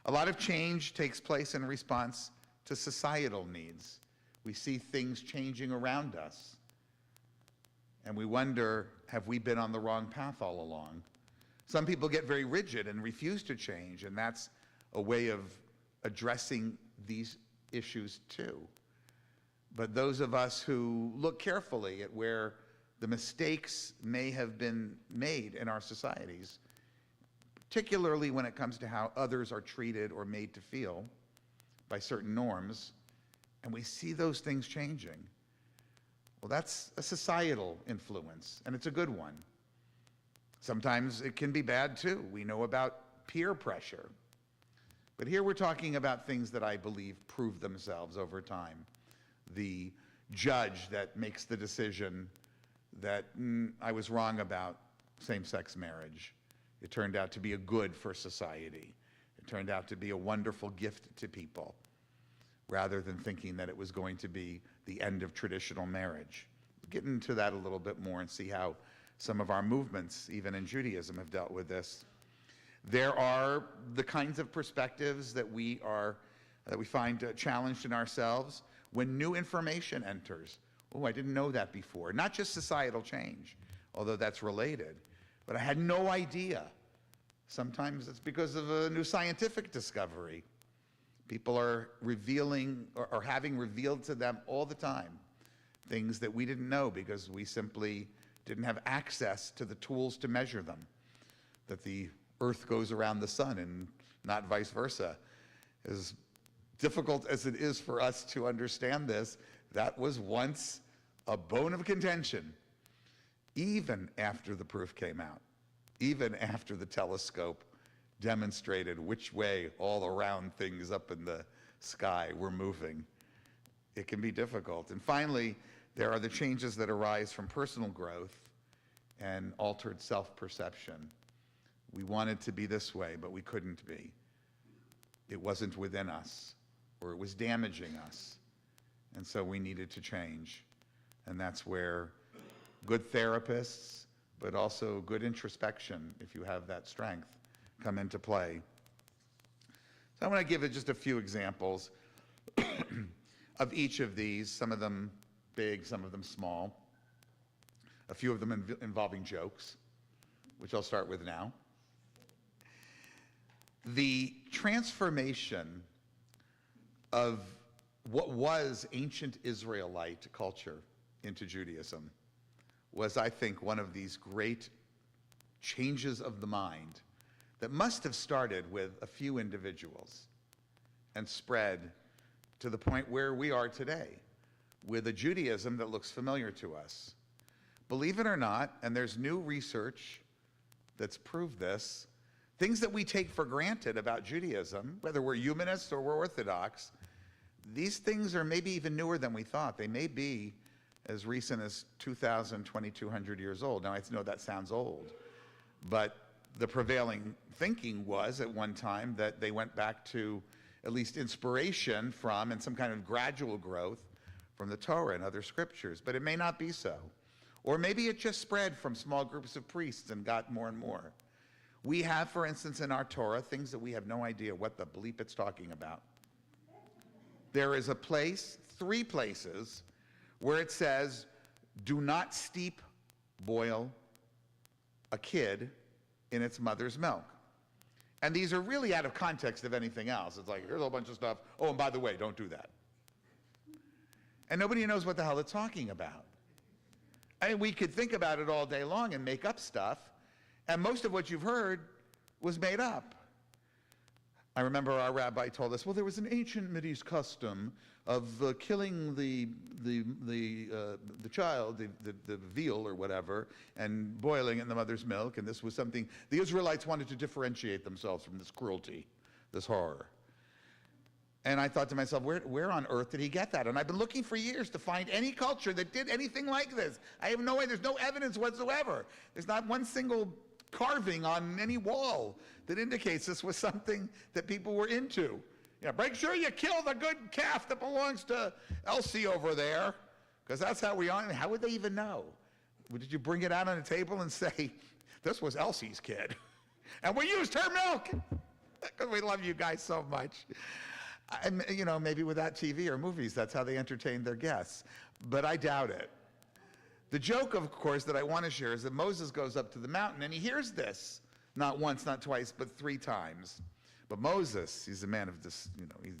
A lot of change takes place in response to societal needs. We see things changing around us. And we wonder, have we been on the wrong path all along? Some people get very rigid and refuse to change, and that's a way of addressing these issues too. But those of us who look carefully at where the mistakes may have been made in our societies, particularly when it comes to how others are treated or made to feel by certain norms, and we see those things changing, well, that's a societal influence, and it's a good one. Sometimes it can be bad too. We know about peer pressure. But here we're talking about things that I believe prove themselves over time. The judge that makes the decision that I was wrong about same-sex marriage. It turned out to be a good for society. It turned out to be a wonderful gift to people, rather than thinking that it was going to be the end of traditional marriage. We'll get into that a little bit more and see how some of our movements, even in Judaism, have dealt with this. There are the kinds of perspectives that we find challenged in ourselves when new information enters. Oh, I didn't know that before. Not just societal change, although that's related, but I had no idea. Sometimes it's because of a new scientific discovery. People are revealing or having revealed to them all the time things that we didn't know because we simply didn't have access to the tools to measure them. That the Earth goes around the sun and not vice versa. As difficult as it is for us to understand this, that was once a bone of contention, even after the proof came out, even after the telescope demonstrated which way all around things up in the sky were moving. It can be difficult. And finally, there are the changes that arise from personal growth and altered self-perception. We wanted to be this way, but we couldn't be. It wasn't within us, or it was damaging us. And so we needed to change. And that's where good therapists, but also good introspection, if you have that strength, come into play. So I want to give just a few examples of each of these, some of them big, some of them small, a few of them involving jokes, which I'll start with now. The transformation of what was ancient Israelite culture into Judaism was, I think, one of these great changes of the mind that must have started with a few individuals and spread to the point where we are today with a Judaism that looks familiar to us. Believe it or not, and there's new research that's proved this, things that we take for granted about Judaism, whether we're humanists or we're Orthodox, these things are maybe even newer than we thought. They may be as recent as 2,000, 2,200 years old. Now, I know that sounds old, but the prevailing thinking was at one time that they went back to at least inspiration from and some kind of gradual growth from the Torah and other scriptures, but it may not be so. Or maybe it just spread from small groups of priests and got more and more. We have, for instance, in our Torah, things that we have no idea what the bleep it's talking about. There is a place, 3 places, where it says, do not steep, boil a kid in its mother's milk. And these are really out of context of anything else. It's like, here's a whole bunch of stuff. Oh, and by the way, don't do that. And nobody knows what the hell it's talking about. I mean, we could think about it all day long and make up stuff, and most of what you've heard was made up. I remember our rabbi told us, well, there was an ancient Mideast custom of killing the child, the veal or whatever, and boiling it in the mother's milk, and this was something, the Israelites wanted to differentiate themselves from this cruelty, this horror. And I thought to myself, where on earth did he get that? And I've been looking for years to find any culture that did anything like this. I have no way, there's no evidence whatsoever. There's not one single carving on any wall that indicates this was something that people were into. Yeah, make sure you kill the good calf that belongs to Elsie over there, because that's how we are. How would they even know? Did you bring it out on a table and say, this was Elsie's kid, and we used her milk, because we love you guys so much. You know, maybe without TV or movies, that's how they entertain their guests, but I doubt it. The joke, of course, that I want to share is that Moses goes up to the mountain and he hears this, not once, not twice, but 3 times. But Moses, he's a man of this,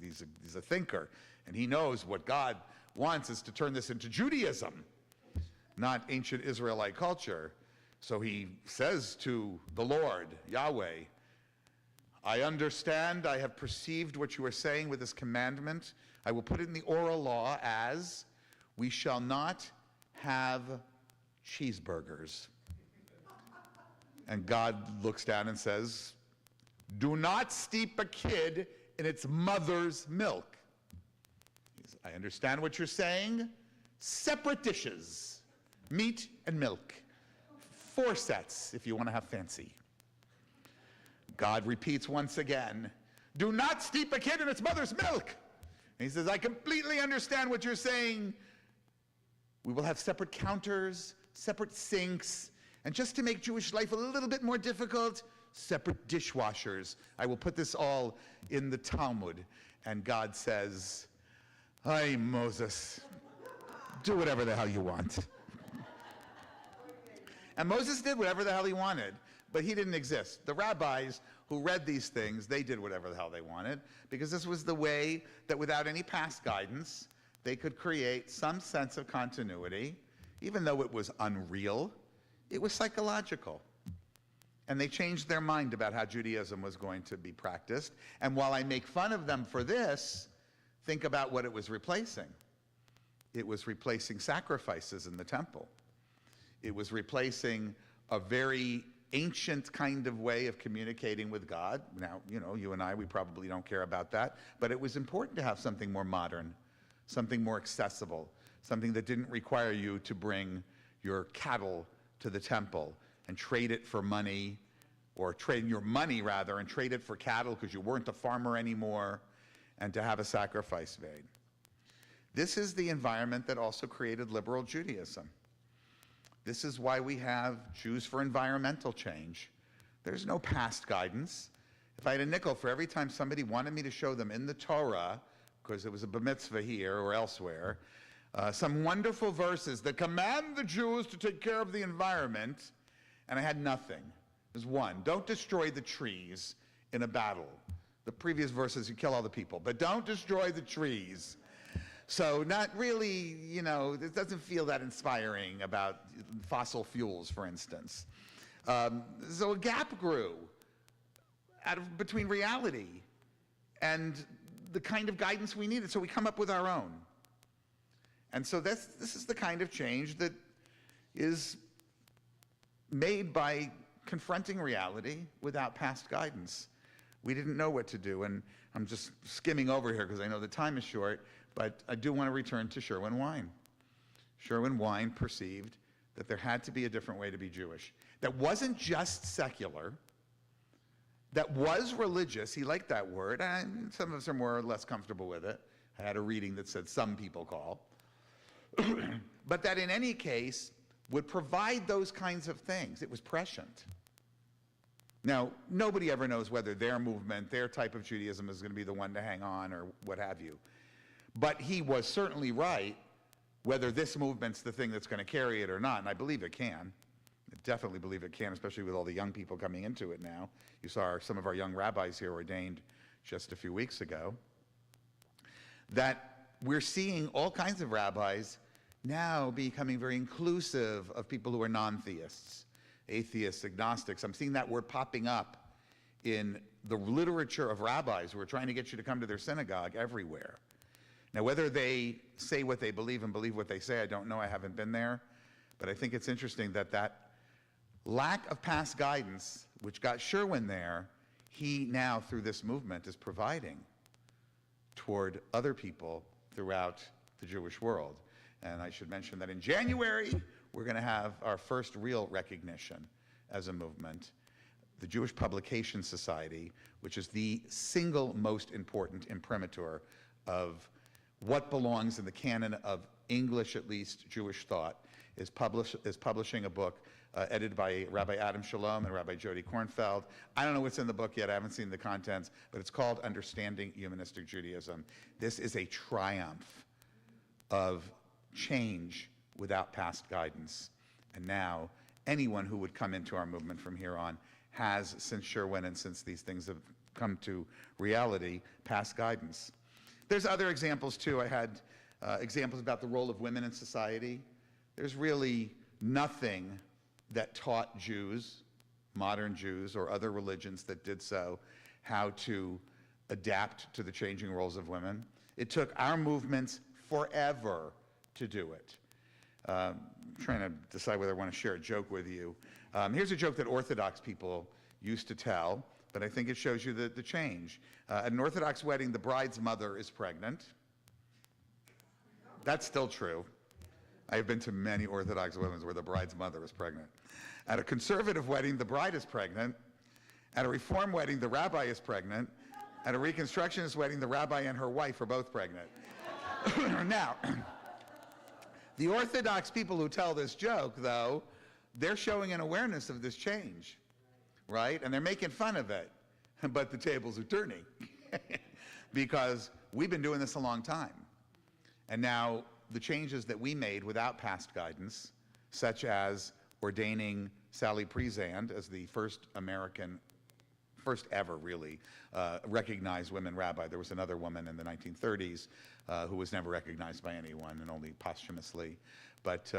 he's a thinker, and he knows what God wants is to turn this into Judaism, not ancient Israelite culture. So he says to the Lord, Yahweh, I understand, I have perceived what you are saying with this commandment. I will put it in the oral law as, we shall not have cheeseburgers. And God looks down and says, do not steep a kid in its mother's milk. I understand what you're saying. Separate dishes, meat and milk. 4 sets if you want to have fancy. God repeats once again, do not steep a kid in its mother's milk. And he says, I completely understand what you're saying. We will have separate counters, separate sinks, and just to make Jewish life a little bit more difficult, separate dishwashers. I will put this all in the Talmud. And God says, hey, Moses, do whatever the hell you want. And Moses did whatever the hell he wanted, but he didn't exist. The rabbis who read these things, they did whatever the hell they wanted, because this was the way that without any past guidance, they could create some sense of continuity, even though it was unreal, it was psychological. And they changed their mind about how Judaism was going to be practiced. And while I make fun of them for this, think about what it was replacing. It was replacing sacrifices in the temple. It was replacing a very ancient kind of way of communicating with God. Now, you and I, we probably don't care about that, but it was important to have something more modern, something more accessible, something that didn't require you to bring your cattle to the temple and trade it for money, or trade your money rather, and trade it for cattle because you weren't a farmer anymore, and to have a sacrifice made. This is the environment that also created liberal Judaism. This is why we have Jews for environmental change. There's no past guidance. If I had a nickel for every time somebody wanted me to show them in the Torah, because it was a bar mitzvah here or elsewhere, some wonderful verses that command the Jews to take care of the environment, and I had nothing. There's one, don't destroy the trees in a battle. The previous verse is you kill all the people, but don't destroy the trees. So not really, it doesn't feel that inspiring about fossil fuels, for instance. So a gap grew between reality and the kind of guidance we needed, so we come up with our own. And so this is the kind of change that is made by confronting reality without past guidance. We didn't know what to do, and I'm just skimming over here because I know the time is short, but I do want to return to Sherwin Wine. Sherwin Wine perceived that there had to be a different way to be Jewish. That wasn't just secular, that was religious. He liked that word, and some of us are more or less comfortable with it. I had a reading that said some people call. But that in any case would provide those kinds of things. It was prescient. Now, nobody ever knows whether their movement, their type of Judaism is going to be the one to hang on or what have you. But he was certainly right whether this movement's the thing that's going to carry it or not, and I believe it can. I definitely believe it can, especially with all the young people coming into it now. You saw some of our young rabbis here ordained just a few weeks ago. That we're seeing all kinds of rabbis now becoming very inclusive of people who are non-theists, atheists, agnostics. I'm seeing that word popping up in the literature of rabbis who are trying to get you to come to their synagogue everywhere. Now, whether they say what they believe and believe what they say, I don't know. I haven't been there. But I think it's interesting that that lack of past guidance, which got Sherwin there, he now, through this movement, is providing toward other people throughout the Jewish world. And I should mention that in January, we're going to have our first real recognition as a movement, the Jewish Publication Society, which is the single most important imprimatur of what belongs in the canon of English, at least, Jewish thought, is publishing a book edited by Rabbi Adam Shalom and Rabbi Jody Kornfeld. I don't know what's in the book yet. I haven't seen the contents, but it's called Understanding Humanistic Judaism. This is a triumph of change without past guidance. And now, anyone who would come into our movement from here on has, since Sherwin and since these things have come to reality, past guidance. There's other examples too. I had examples about the role of women in society. There's really nothing that taught Jews, modern Jews, or other religions that did so, how to adapt to the changing roles of women. It took our movements forever to do it. I'm trying to decide whether I want to share a joke with you. Here's a joke that Orthodox people used to tell, but I think it shows you the change. At an Orthodox wedding, the bride's mother is pregnant. That's still true. I've been to many Orthodox weddings where the bride's mother is pregnant. At a conservative wedding, the bride is pregnant. At a Reform wedding, the rabbi is pregnant. At a Reconstructionist wedding, the rabbi and her wife are both pregnant. Now, the Orthodox people who tell this joke, though, they're showing an awareness of this change, right? And they're making fun of it, but the tables are turning because we've been doing this a long time. And now the changes that we made without past guidance, such as ordaining Sally Priesand as the first ever really recognized women rabbi. There was another woman in the 1930s who was never recognized by anyone and only posthumously. But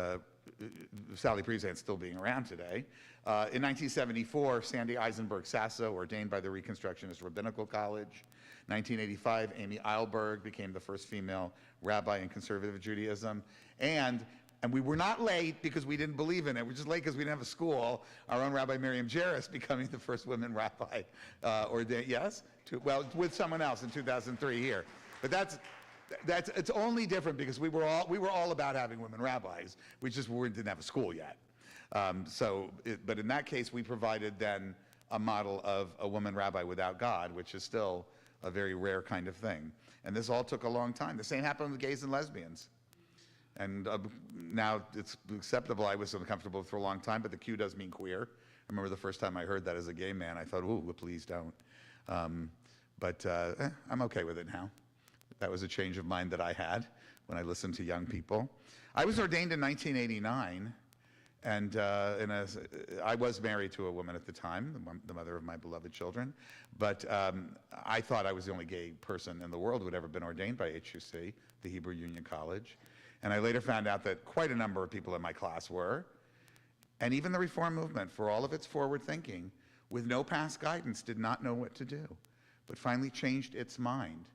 Sally Priesand still being around today. In 1974, Sandy Eisenberg Sasso, ordained by the Reconstructionist Rabbinical College. 1985, Amy Eilberg became the first female rabbi in conservative Judaism. And we were not late because we didn't believe in it. We're just late because we didn't have a school. Our own Rabbi Miriam Jairus becoming the first woman rabbi ordained, yes? Well, with someone else in 2003 here. But it's only different because we were all about having women rabbis. We just didn't have a school yet. But in that case, we provided then a model of a woman rabbi without God, which is still a very rare kind of thing. And this all took a long time. The same happened with gays and lesbians. And now it's acceptable. I was uncomfortable for a long time, but the Q does mean queer. I remember the first time I heard that as a gay man, I thought, ooh, please don't. But I'm okay with it now. That was a change of mind that I had when I listened to young people. I was ordained in 1989, and I was married to a woman at the time, the mother of my beloved children, but I thought I was the only gay person in the world who had ever been ordained by HUC, the Hebrew Union College. And I later found out that quite a number of people in my class were, and even the Reform movement, for all of its forward thinking, with no past guidance, did not know what to do, but finally changed its mind.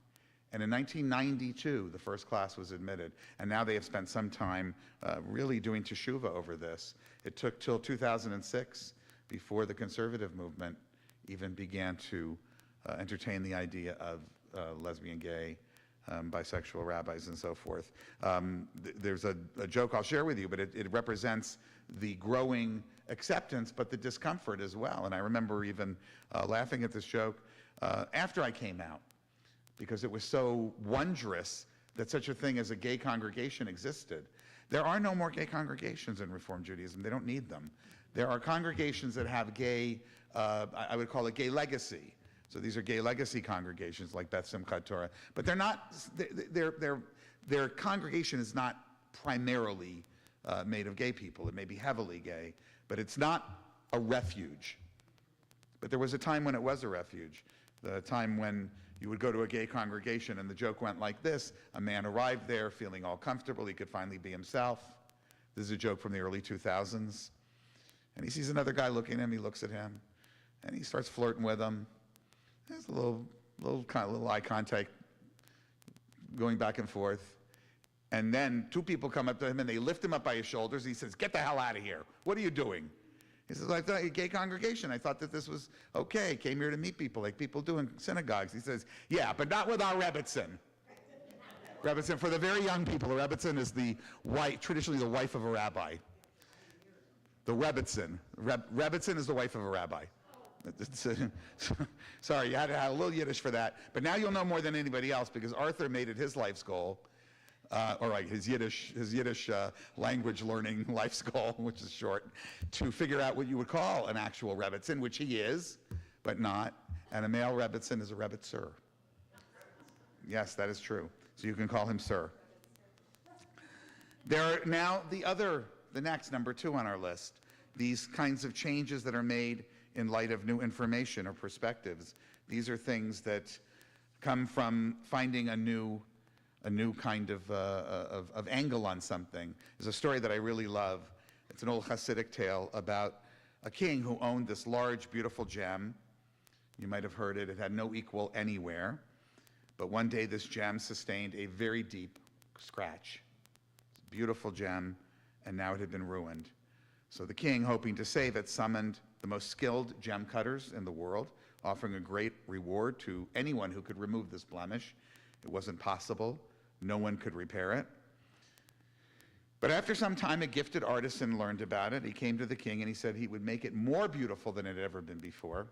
And in 1992, the first class was admitted, and now they have spent some time really doing teshuvah over this. It took till 2006 before the conservative movement even began to entertain the idea of lesbian, gay, bisexual rabbis and so forth. There's a joke I'll share with you, but it represents the growing acceptance, but the discomfort as well. And I remember even laughing at this joke after I came out, because it was so wondrous that such a thing as a gay congregation existed. There are no more gay congregations in Reform Judaism. They don't need them. There are congregations that have gay, I would call it gay legacy. So these are gay legacy congregations like Beth Simchat Torah, but they're not, their congregation is not primarily made of gay people. It may be heavily gay, but it's not a refuge. But there was a time when it was a refuge, the time when you would go to a gay congregation and the joke went like this: a man arrived there feeling all comfortable, he could finally be himself. This is a joke from the early 2000s. And he sees another guy looking at him, he looks at him, and he starts flirting with him. There's a little eye contact going back and forth. And then two people come up to him and they lift him up by his shoulders. He says, "Get the hell out of here. What are you doing?" He says, "I thought a gay congregation. I thought that this was okay. Came here to meet people like people do in synagogues." He says, "Yeah, but not with our Rebbitzin." Rebbitzin, for the very young people, a Rebbitzin is traditionally the wife of a rabbi. The Rebbitzin. Rebbitzin is the wife of a rabbi. Sorry, you had to have a little Yiddish for that. But now you'll know more than anybody else because Arthur made it his life's goal, his Yiddish language learning life's goal, which is short, to figure out what you would call an actual Rebbitzin, which he is, but not. And a male Rebbitzin is a Rebbitzer. Yes, that is true. So you can call him sir. There are now the next, number 2 on our list, these kinds of changes that are made in light of new information or perspectives. These are things that come from finding a new kind of angle on something. There's a story that I really love. It's an old Hasidic tale about a king who owned this large, beautiful gem. You might have heard it. It had no equal anywhere. But one day this gem sustained a very deep scratch. Beautiful gem, and now it had been ruined. So the king, hoping to save it, summoned the most skilled gem cutters in the world, offering a great reward to anyone who could remove this blemish. It wasn't possible. No one could repair it. But after some time, a gifted artisan learned about it. He came to the king and he said he would make it more beautiful than it had ever been before.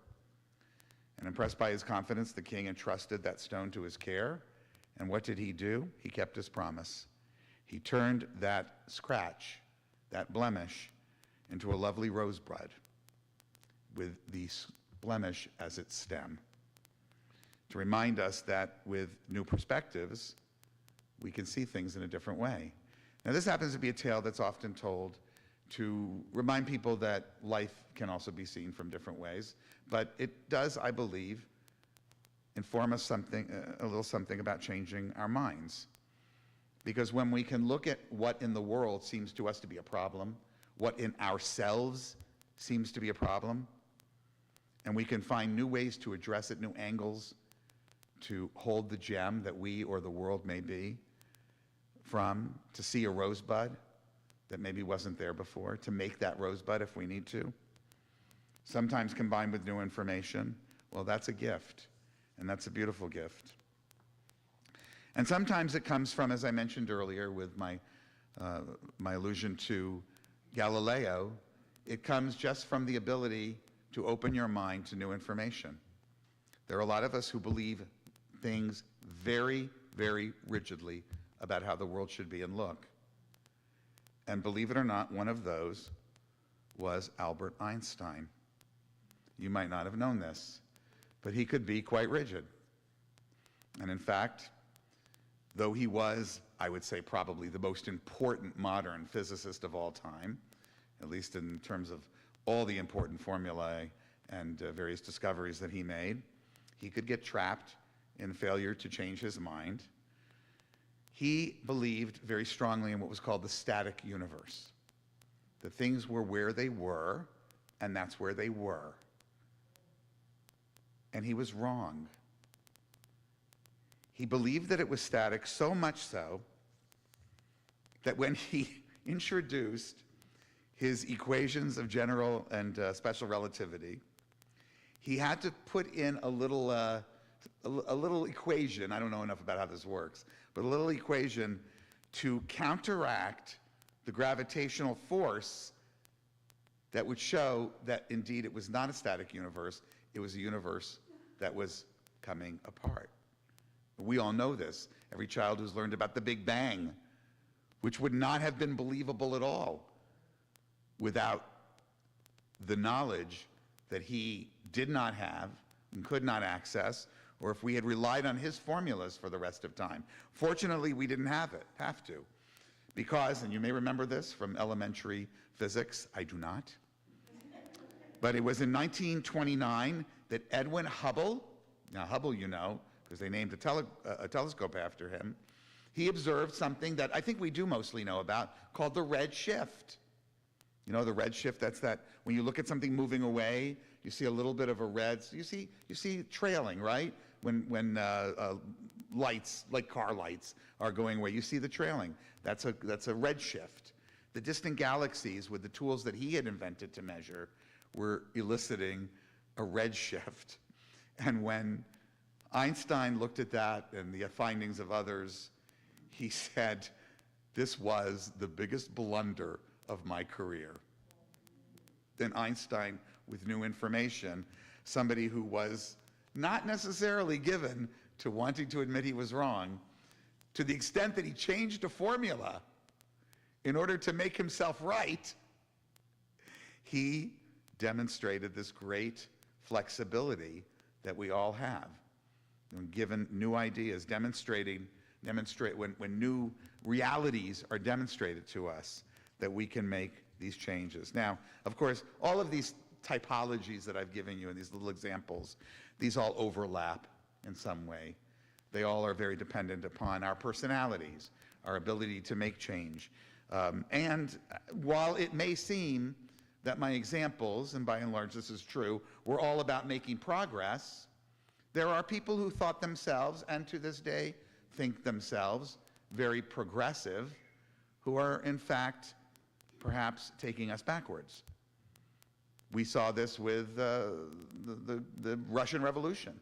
And impressed by his confidence, the king entrusted that stone to his care. And what did he do? He kept his promise. He turned that scratch, that blemish, into a lovely rosebud with the blemish as its stem, to remind us that with new perspectives, we can see things in a different way. Now, this happens to be a tale that's often told to remind people that life can also be seen from different ways, but it does, I believe, inform us a little something about changing our minds. Because when we can look at what in the world seems to us to be a problem, what in ourselves seems to be a problem, and we can find new ways to address it, new angles to hold the gem that we or the world may be from, to see a rosebud that maybe wasn't there before, to make that rosebud if we need to, sometimes combined with new information, well, that's a gift, and that's a beautiful gift. And sometimes it comes from, as I mentioned earlier with my allusion to Galileo, it comes just from the ability to open your mind to new information. There are a lot of us who believe things very, very rigidly about how the world should be and look. And believe it or not, one of those was Albert Einstein. You might not have known this, but he could be quite rigid. And in fact, though he was, I would say, probably the most important modern physicist of all time, at least in terms of all the important formulae and various discoveries that he made, he could get trapped in failure to change his mind. He believed very strongly in what was called the static universe. That things were where they were, and that's where they were. And he was wrong. He believed that it was static, so much so that when he introduced his equations of general and special relativity, he had to put in a little equation. I don't know enough about how this works, but a little equation to counteract the gravitational force that would show that indeed it was not a static universe, it was a universe that was coming apart. We all know this. Every child who's learned about the Big Bang, which would not have been believable at all without the knowledge that he did not have and could not access, or if we had relied on his formulas for the rest of time. Fortunately, we didn't have to. Because, and you may remember this from elementary physics, I do not, but it was in 1929 that Edwin Hubble, now Hubble you know, because they named a telescope after him, he observed something that I think we do mostly know about, called the red shift. You know, the red shift, that's that when you look at something moving away, you see a little bit of a red, so you see trailing, right? When lights, like car lights, are going away, you see the trailing. That's a red shift. The distant galaxies, with the tools that he had invented to measure, were eliciting a red shift. And when Einstein looked at that and the findings of others, he said, "This was the biggest blunder of my career." Then Einstein, with new information, somebody who was not necessarily given to wanting to admit he was wrong, to the extent that he changed a formula in order to make himself right, he demonstrated this great flexibility that we all have, given new ideas, demonstrating when new realities are demonstrated to us, that we can make these changes. Now, of course, all of these typologies that I've given you and these little examples, these all overlap in some way. They all are very dependent upon our personalities, our ability to make change. And while it may seem that my examples, and by and large this is true, were all about making progress, there are people who thought themselves, and to this day think themselves, very progressive, who are in fact perhaps taking us backwards. We saw this with the Russian Revolution,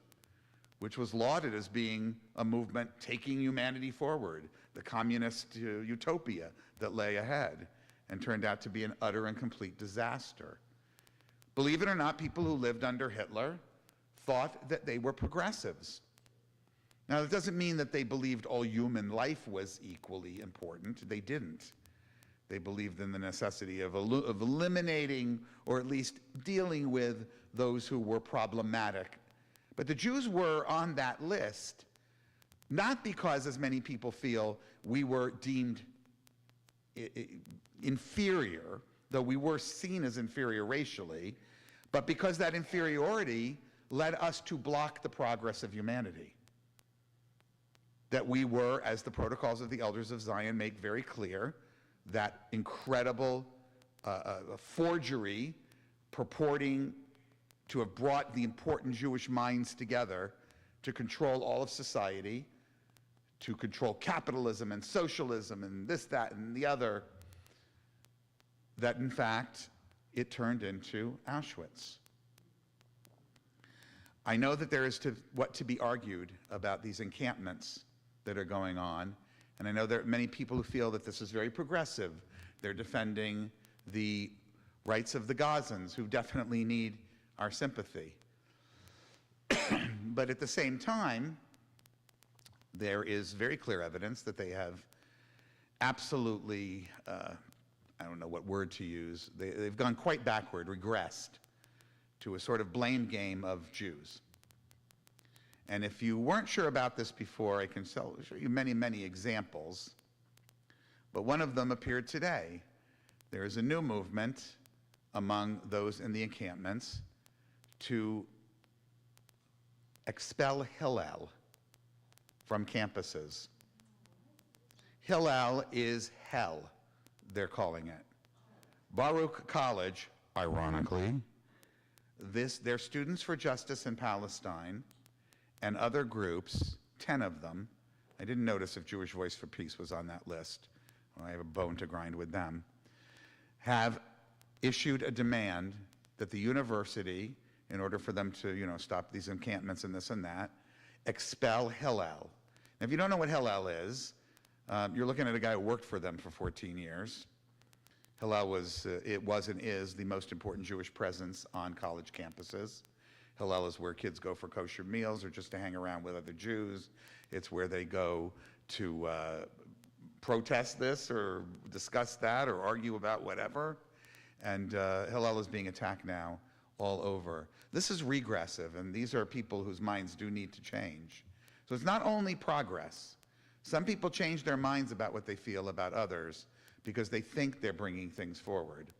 which was lauded as being a movement taking humanity forward, the communist utopia that lay ahead, and turned out to be an utter and complete disaster. Believe it or not, people who lived under Hitler thought that they were progressives. Now, that doesn't mean that they believed all human life was equally important. They didn't. They believed in the necessity of eliminating, or at least dealing with, those who were problematic. But the Jews were on that list, not because, as many people feel, we were deemed inferior, though we were seen as inferior racially, but because that inferiority led us to block the progress of humanity. That we were, as the protocols of the elders of Zion make very clear, that incredible forgery purporting to have brought the important Jewish minds together to control all of society, to control capitalism and socialism and this, that, and the other, that in fact it turned into Auschwitz. I know that there is what to be argued about these encampments that are going on, and I know there are many people who feel that this is very progressive. They're defending the rights of the Gazans, who definitely need our sympathy. But at the same time, there is very clear evidence that they have absolutely, I don't know what word to use, they've gone quite backward, regressed to a sort of blame game of Jews. And if you weren't sure about this before, I can show you many, many examples. But one of them appeared today. There is a new movement among those in the encampments to expel Hillel from campuses. Hillel is hell, they're calling it. Baruch College, ironically, their Students for Justice in Palestine and other groups, 10 of them, I didn't notice if Jewish Voice for Peace was on that list. Well, I have a bone to grind with them, have issued a demand that the university, in order for them to, stop these encampments and this and that, expel Hillel. Now, if you don't know what Hillel is, you're looking at a guy who worked for them for 14 years. Hillel was and is the most important Jewish presence on college campuses. Hillel is where kids go for kosher meals or just to hang around with other Jews. It's where they go to protest this or discuss that or argue about whatever. And Hillel is being attacked now all over. This is regressive, and these are people whose minds do need to change. So it's not only progress. Some people change their minds about what they feel about others because they think they're bringing things forward.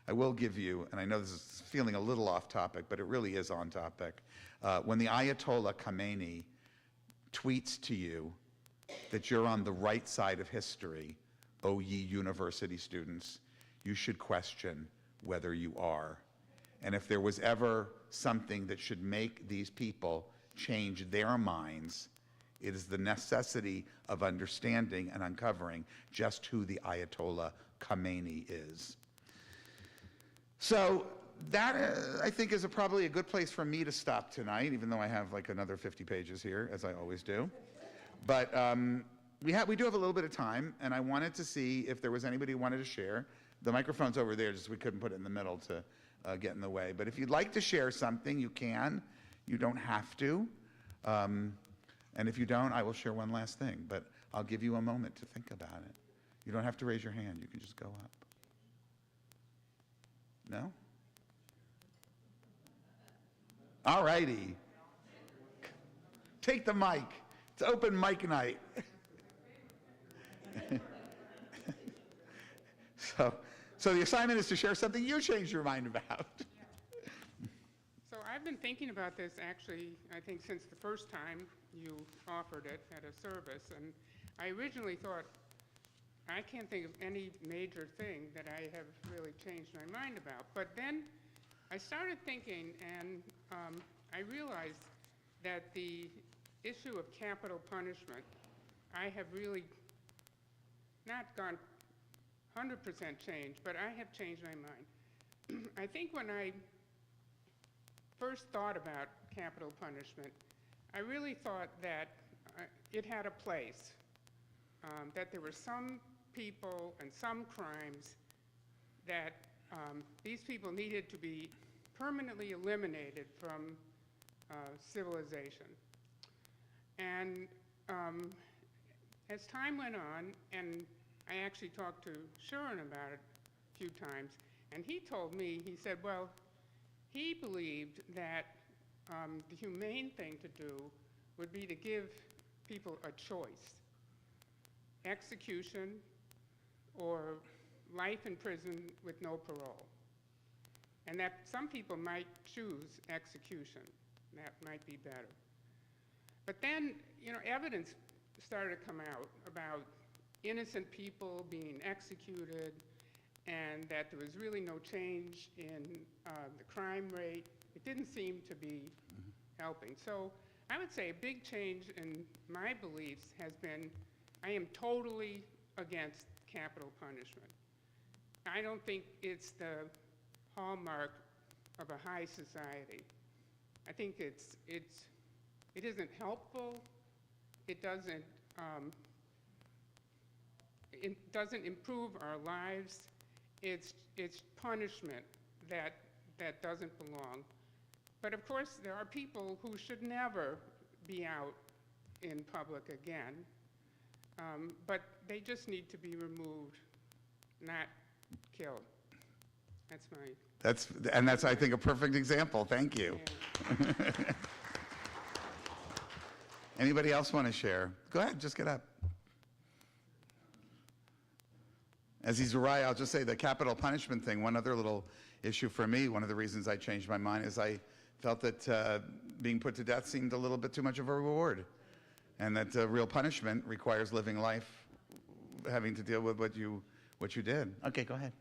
I will give you, and I know this is feeling a little off topic, but it really is on topic. When the Ayatollah Khamenei tweets to you that you're on the right side of history, O ye university students, you should question whether you are. And if there was ever something that should make these people change their minds, it is the necessity of understanding and uncovering just who the Ayatollah Khamenei is. So that, I think, is probably a good place for me to stop tonight, even though I have like another 50 pages here, as I always do. But we do have a little bit of time, and I wanted to see if there was anybody who wanted to share. The microphone's over there, just we couldn't put it in the middle to get in the way. But if you'd like to share something, you can. You don't have to. And if you don't, I will share one last thing. But I'll give you a moment to think about it. You don't have to raise your hand. You can just go up. No? All righty. Take the mic. It's open mic night. So the assignment is to share something you changed your mind about. So I've been thinking about this actually, I think since the first time you offered it at a service, and I originally thought, I can't think of any major thing that I have really changed my mind about. But then I started thinking, and I realized that the issue of capital punishment, I have really not gone 100% changed, but I have changed my mind. I think when I first thought about capital punishment, I really thought that it had a place, that there were some people and some crimes that these people needed to be permanently eliminated from civilization. And as time went on, and I actually talked to Shuren about it a few times, and he told me, he said, well, he believed that the humane thing to do would be to give people a choice, execution or life in prison with no parole. And that some people might choose execution. That might be better. But then, evidence started to come out about innocent people being executed, and that there was really no change in the crime rate. It didn't seem to be helping. So I would say a big change in my beliefs has been, I am totally against capital punishment. I don't think it's the hallmark of a high society. I think it isn't helpful. It doesn't improve our lives. It's punishment that doesn't belong. But of course, there are people who should never be out in public again. But they just need to be removed, not killed. That's my... That's, I think, a perfect example. Thank you. Yeah. Anybody else want to share? Go ahead, just get up. As he's right, I'll just say the capital punishment thing, one other little issue for me, one of the reasons I changed my mind is I felt that being put to death seemed a little bit too much of a reward, and that real punishment requires living life, having to deal with what you did. Okay, go ahead,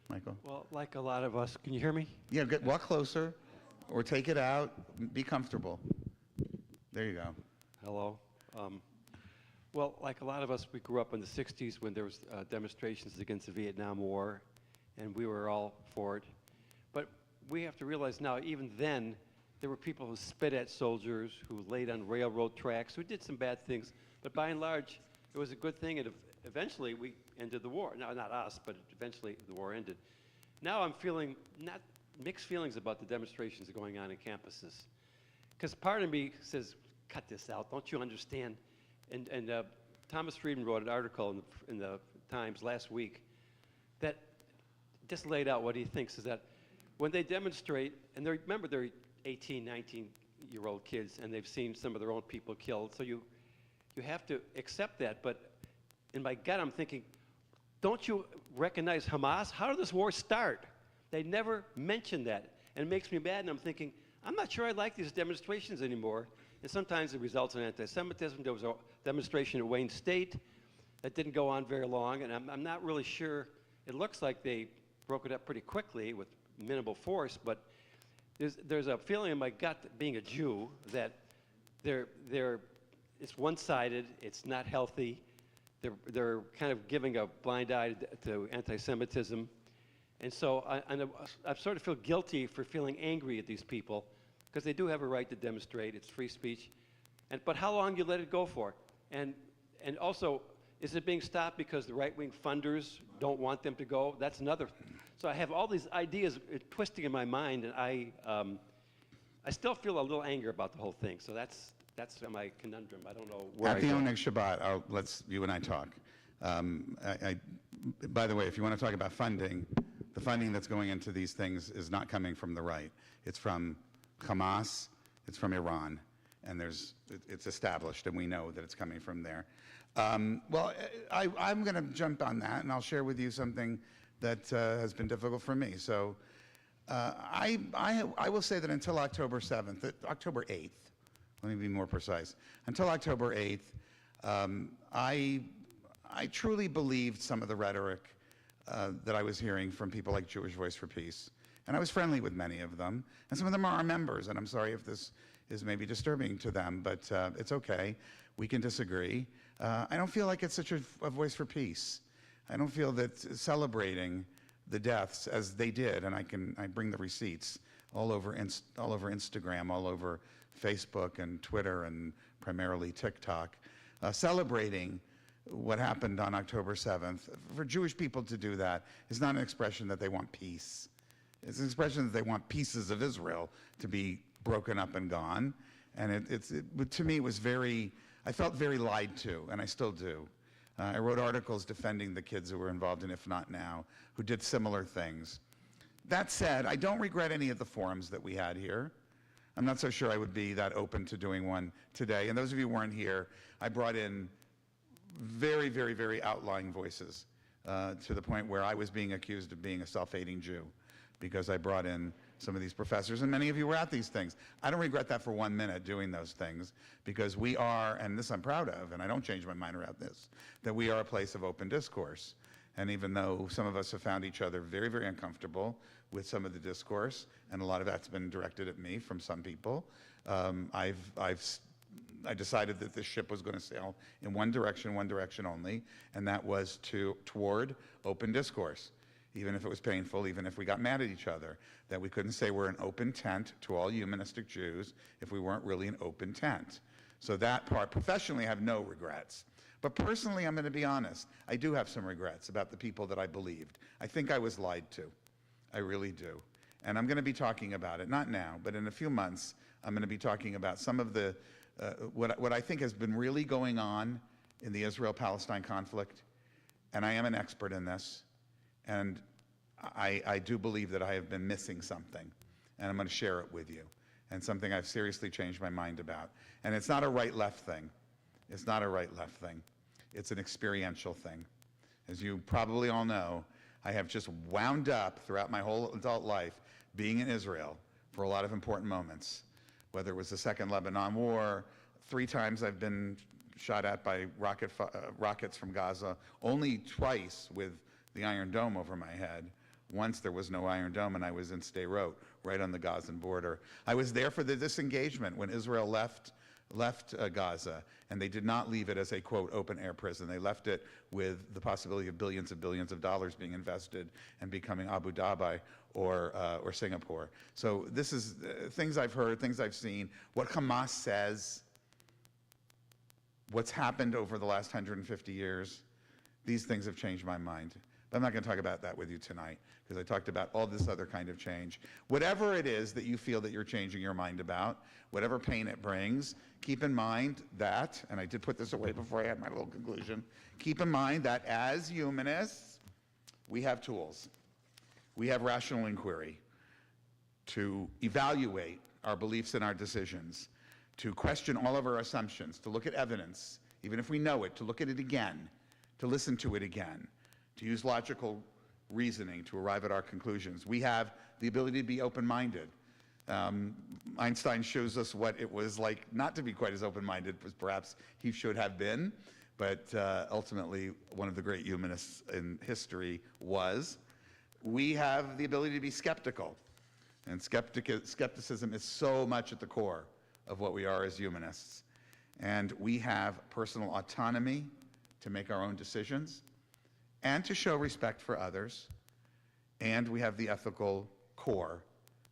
Michael. Well, like a lot of us, can you hear me? Yeah, walk closer, or take it out. Be comfortable. There you go. Hello. Well, like a lot of us, we grew up in the 60s when there was demonstrations against the Vietnam War, and we were all for it. But we have to realize now, even then, there were people who spit at soldiers, who laid on railroad tracks, who did some bad things. But by and large, it was a good thing, and eventually we ended the war. No, not us, but eventually the war ended. Now I'm feeling not mixed feelings about the demonstrations going on in campuses. Because part of me says, cut this out, don't you understand? And Thomas Friedman wrote an article in the Times last week that just laid out what he thinks is that when they demonstrate, and remember they're 18, 19-year-old kids, and they've seen some of their own people killed, so you have to accept that. But in my gut, I'm thinking, don't you recognize Hamas? How did this war start? They never mention that, and it makes me mad, and I'm thinking, I'm not sure I like these demonstrations anymore. And sometimes it results in anti-Semitism. There was a demonstration at Wayne State that didn't go on very long, and I'm not really sure. It looks like they broke it up pretty quickly with minimal force, but there's a feeling in my gut, being a Jew, that it's one-sided, it's not healthy. They're kind of giving a blind eye to anti-Semitism. And so I sort of feel guilty for feeling angry at these people, because they do have a right to demonstrate. It's free speech. But how long do you let it go for? And also, is it being stopped because the right-wing funders don't want them to go? That's another. So I have all these ideas twisting in my mind, and I still feel a little anger about the whole thing. So that's my conundrum. I don't know where At the Oneg Shabbat, let's you and I talk. By the way, if you want to talk about funding, the funding that's going into these things is not coming from the right. It's from Hamas, it's from Iran, and it's established, and we know that it's coming from there. Well, I'm going to jump on that, and I'll share with you something that has been difficult for me. So I will say that until October 7th, October 8th, let me be more precise, until October 8th, I truly believed some of the rhetoric that I was hearing from people like Jewish Voice for Peace. And I was friendly with many of them. And some of them are our members, and I'm sorry if this is maybe disturbing to them, but it's okay. We can disagree. I don't feel like it's such a voice for peace. I don't feel that celebrating the deaths as they did, and I bring the receipts all over Instagram, all over Facebook and Twitter, and primarily TikTok, celebrating what happened on October 7th. For Jewish people to do that is not an expression that they want peace. It's an expression that they want pieces of Israel to be broken up and gone. And to me, it was I felt very lied to, and I still do. I wrote articles defending the kids who were involved in If Not Now, who did similar things. That said, I don't regret any of the forums that we had here. I'm not so sure I would be that open to doing one today. And those of you who weren't here, I brought in very, very, very outlying voices to the point where I was being accused of being a self-hating Jew, because I brought in some of these professors, and many of you were at these things. I don't regret that for 1 minute, doing those things, because we are, and this I'm proud of, and I don't change my mind around this, that we are a place of open discourse. And even though some of us have found each other very, very uncomfortable with some of the discourse, and a lot of that's been directed at me from some people, I decided that this ship was going to sail in one direction only, and that was toward open discourse. Even if it was painful, even if we got mad at each other, that we couldn't say we're an open tent to all humanistic Jews if we weren't really an open tent. So that part, professionally, I have no regrets. But personally, I'm going to be honest, I do have some regrets about the people that I believed. I think I was lied to. I really do. And I'm going to be talking about it, not now, but in a few months, I'm going to be talking about some of the, what I think has been really going on in the Israel-Palestine conflict. And I am an expert in this. And I do believe that I have been missing something, and I'm going to share it with you, and something I've seriously changed my mind about. And it's not a right-left thing. It's not a right-left thing. It's an experiential thing. As you probably all know, I have just wound up throughout my whole adult life being in Israel for a lot of important moments, whether it was the Second Lebanon War, 3 times I've been shot at by rockets from Gaza, only twice with the Iron Dome over my head. Once there was no Iron Dome, and I was in Sderot, right on the Gazan border. I was there for the disengagement when Israel left Gaza, and they did not leave it as a, quote, open-air prison. They left it with the possibility of billions of dollars being invested and becoming Abu Dhabi or Singapore. So this is things I've heard, things I've seen, what Hamas says, what's happened over the last 150 years. These things have changed my mind. But I'm not going to talk about that with you tonight, because I talked about all this other kind of change. Whatever it is that you feel that you're changing your mind about, whatever pain it brings, keep in mind that, and I did put this away before I had my little conclusion, keep in mind that as humanists, we have tools. We have rational inquiry to evaluate our beliefs and our decisions, to question all of our assumptions, to look at evidence, even if we know it, to look at it again, to listen to it again, to use logical reasoning to arrive at our conclusions. We have the ability to be open-minded. Einstein shows us what it was like not to be quite as open-minded as perhaps he should have been, but ultimately one of the great humanists in history was. We have the ability to be skeptical, and skepticism is so much at the core of what we are as humanists. And we have personal autonomy to make our own decisions and to show respect for others. And we have the ethical core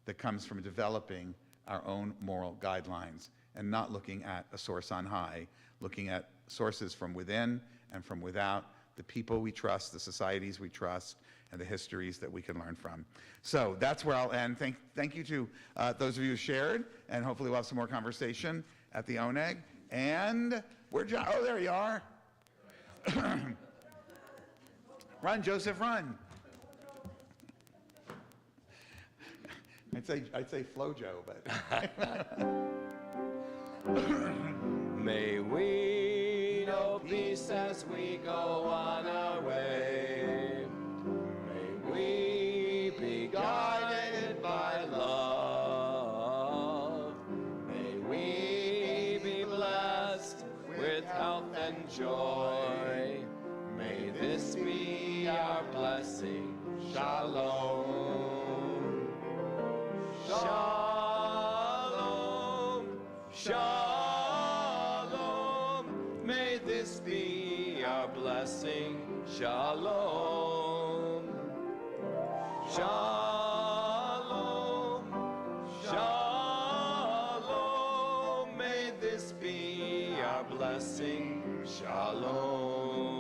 that comes from developing our own moral guidelines and not looking at a source on high, looking at sources from within and from without, the people we trust, the societies we trust, and the histories that we can learn from. So that's where I'll end. Thank you to those of you who shared, and hopefully we'll have some more conversation at the ONEG. And where'd you, oh, there you are. Run, Joseph, run. I'd say Flojo, but. May we know peace as we go on our way. May we be guided by love. May we be blessed with health and joy. May this be our blessing. Shalom. Shalom. Shalom. May this be our blessing. Shalom. Shalom. Shalom. May this be our blessing. Shalom.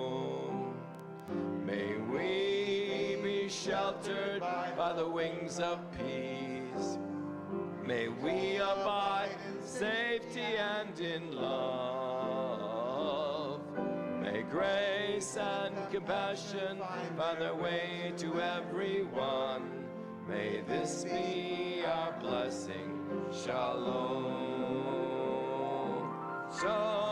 May we be sheltered by the wings of peace. May we abide in safety and in love. May grace and compassion find their way to everyone. May this be our blessing. Shalom. Shalom.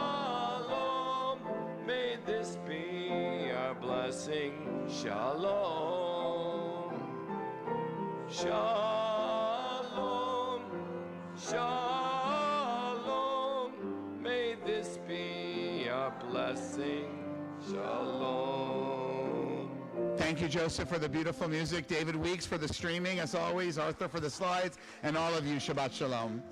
Shalom. May this be our blessing. Shalom. Shalom. Shalom. May this be our blessing. Shalom. Thank you, Joseph, for the beautiful music. David Weeks for the streaming, as always. Arthur for the slides. And all of you, Shabbat Shalom.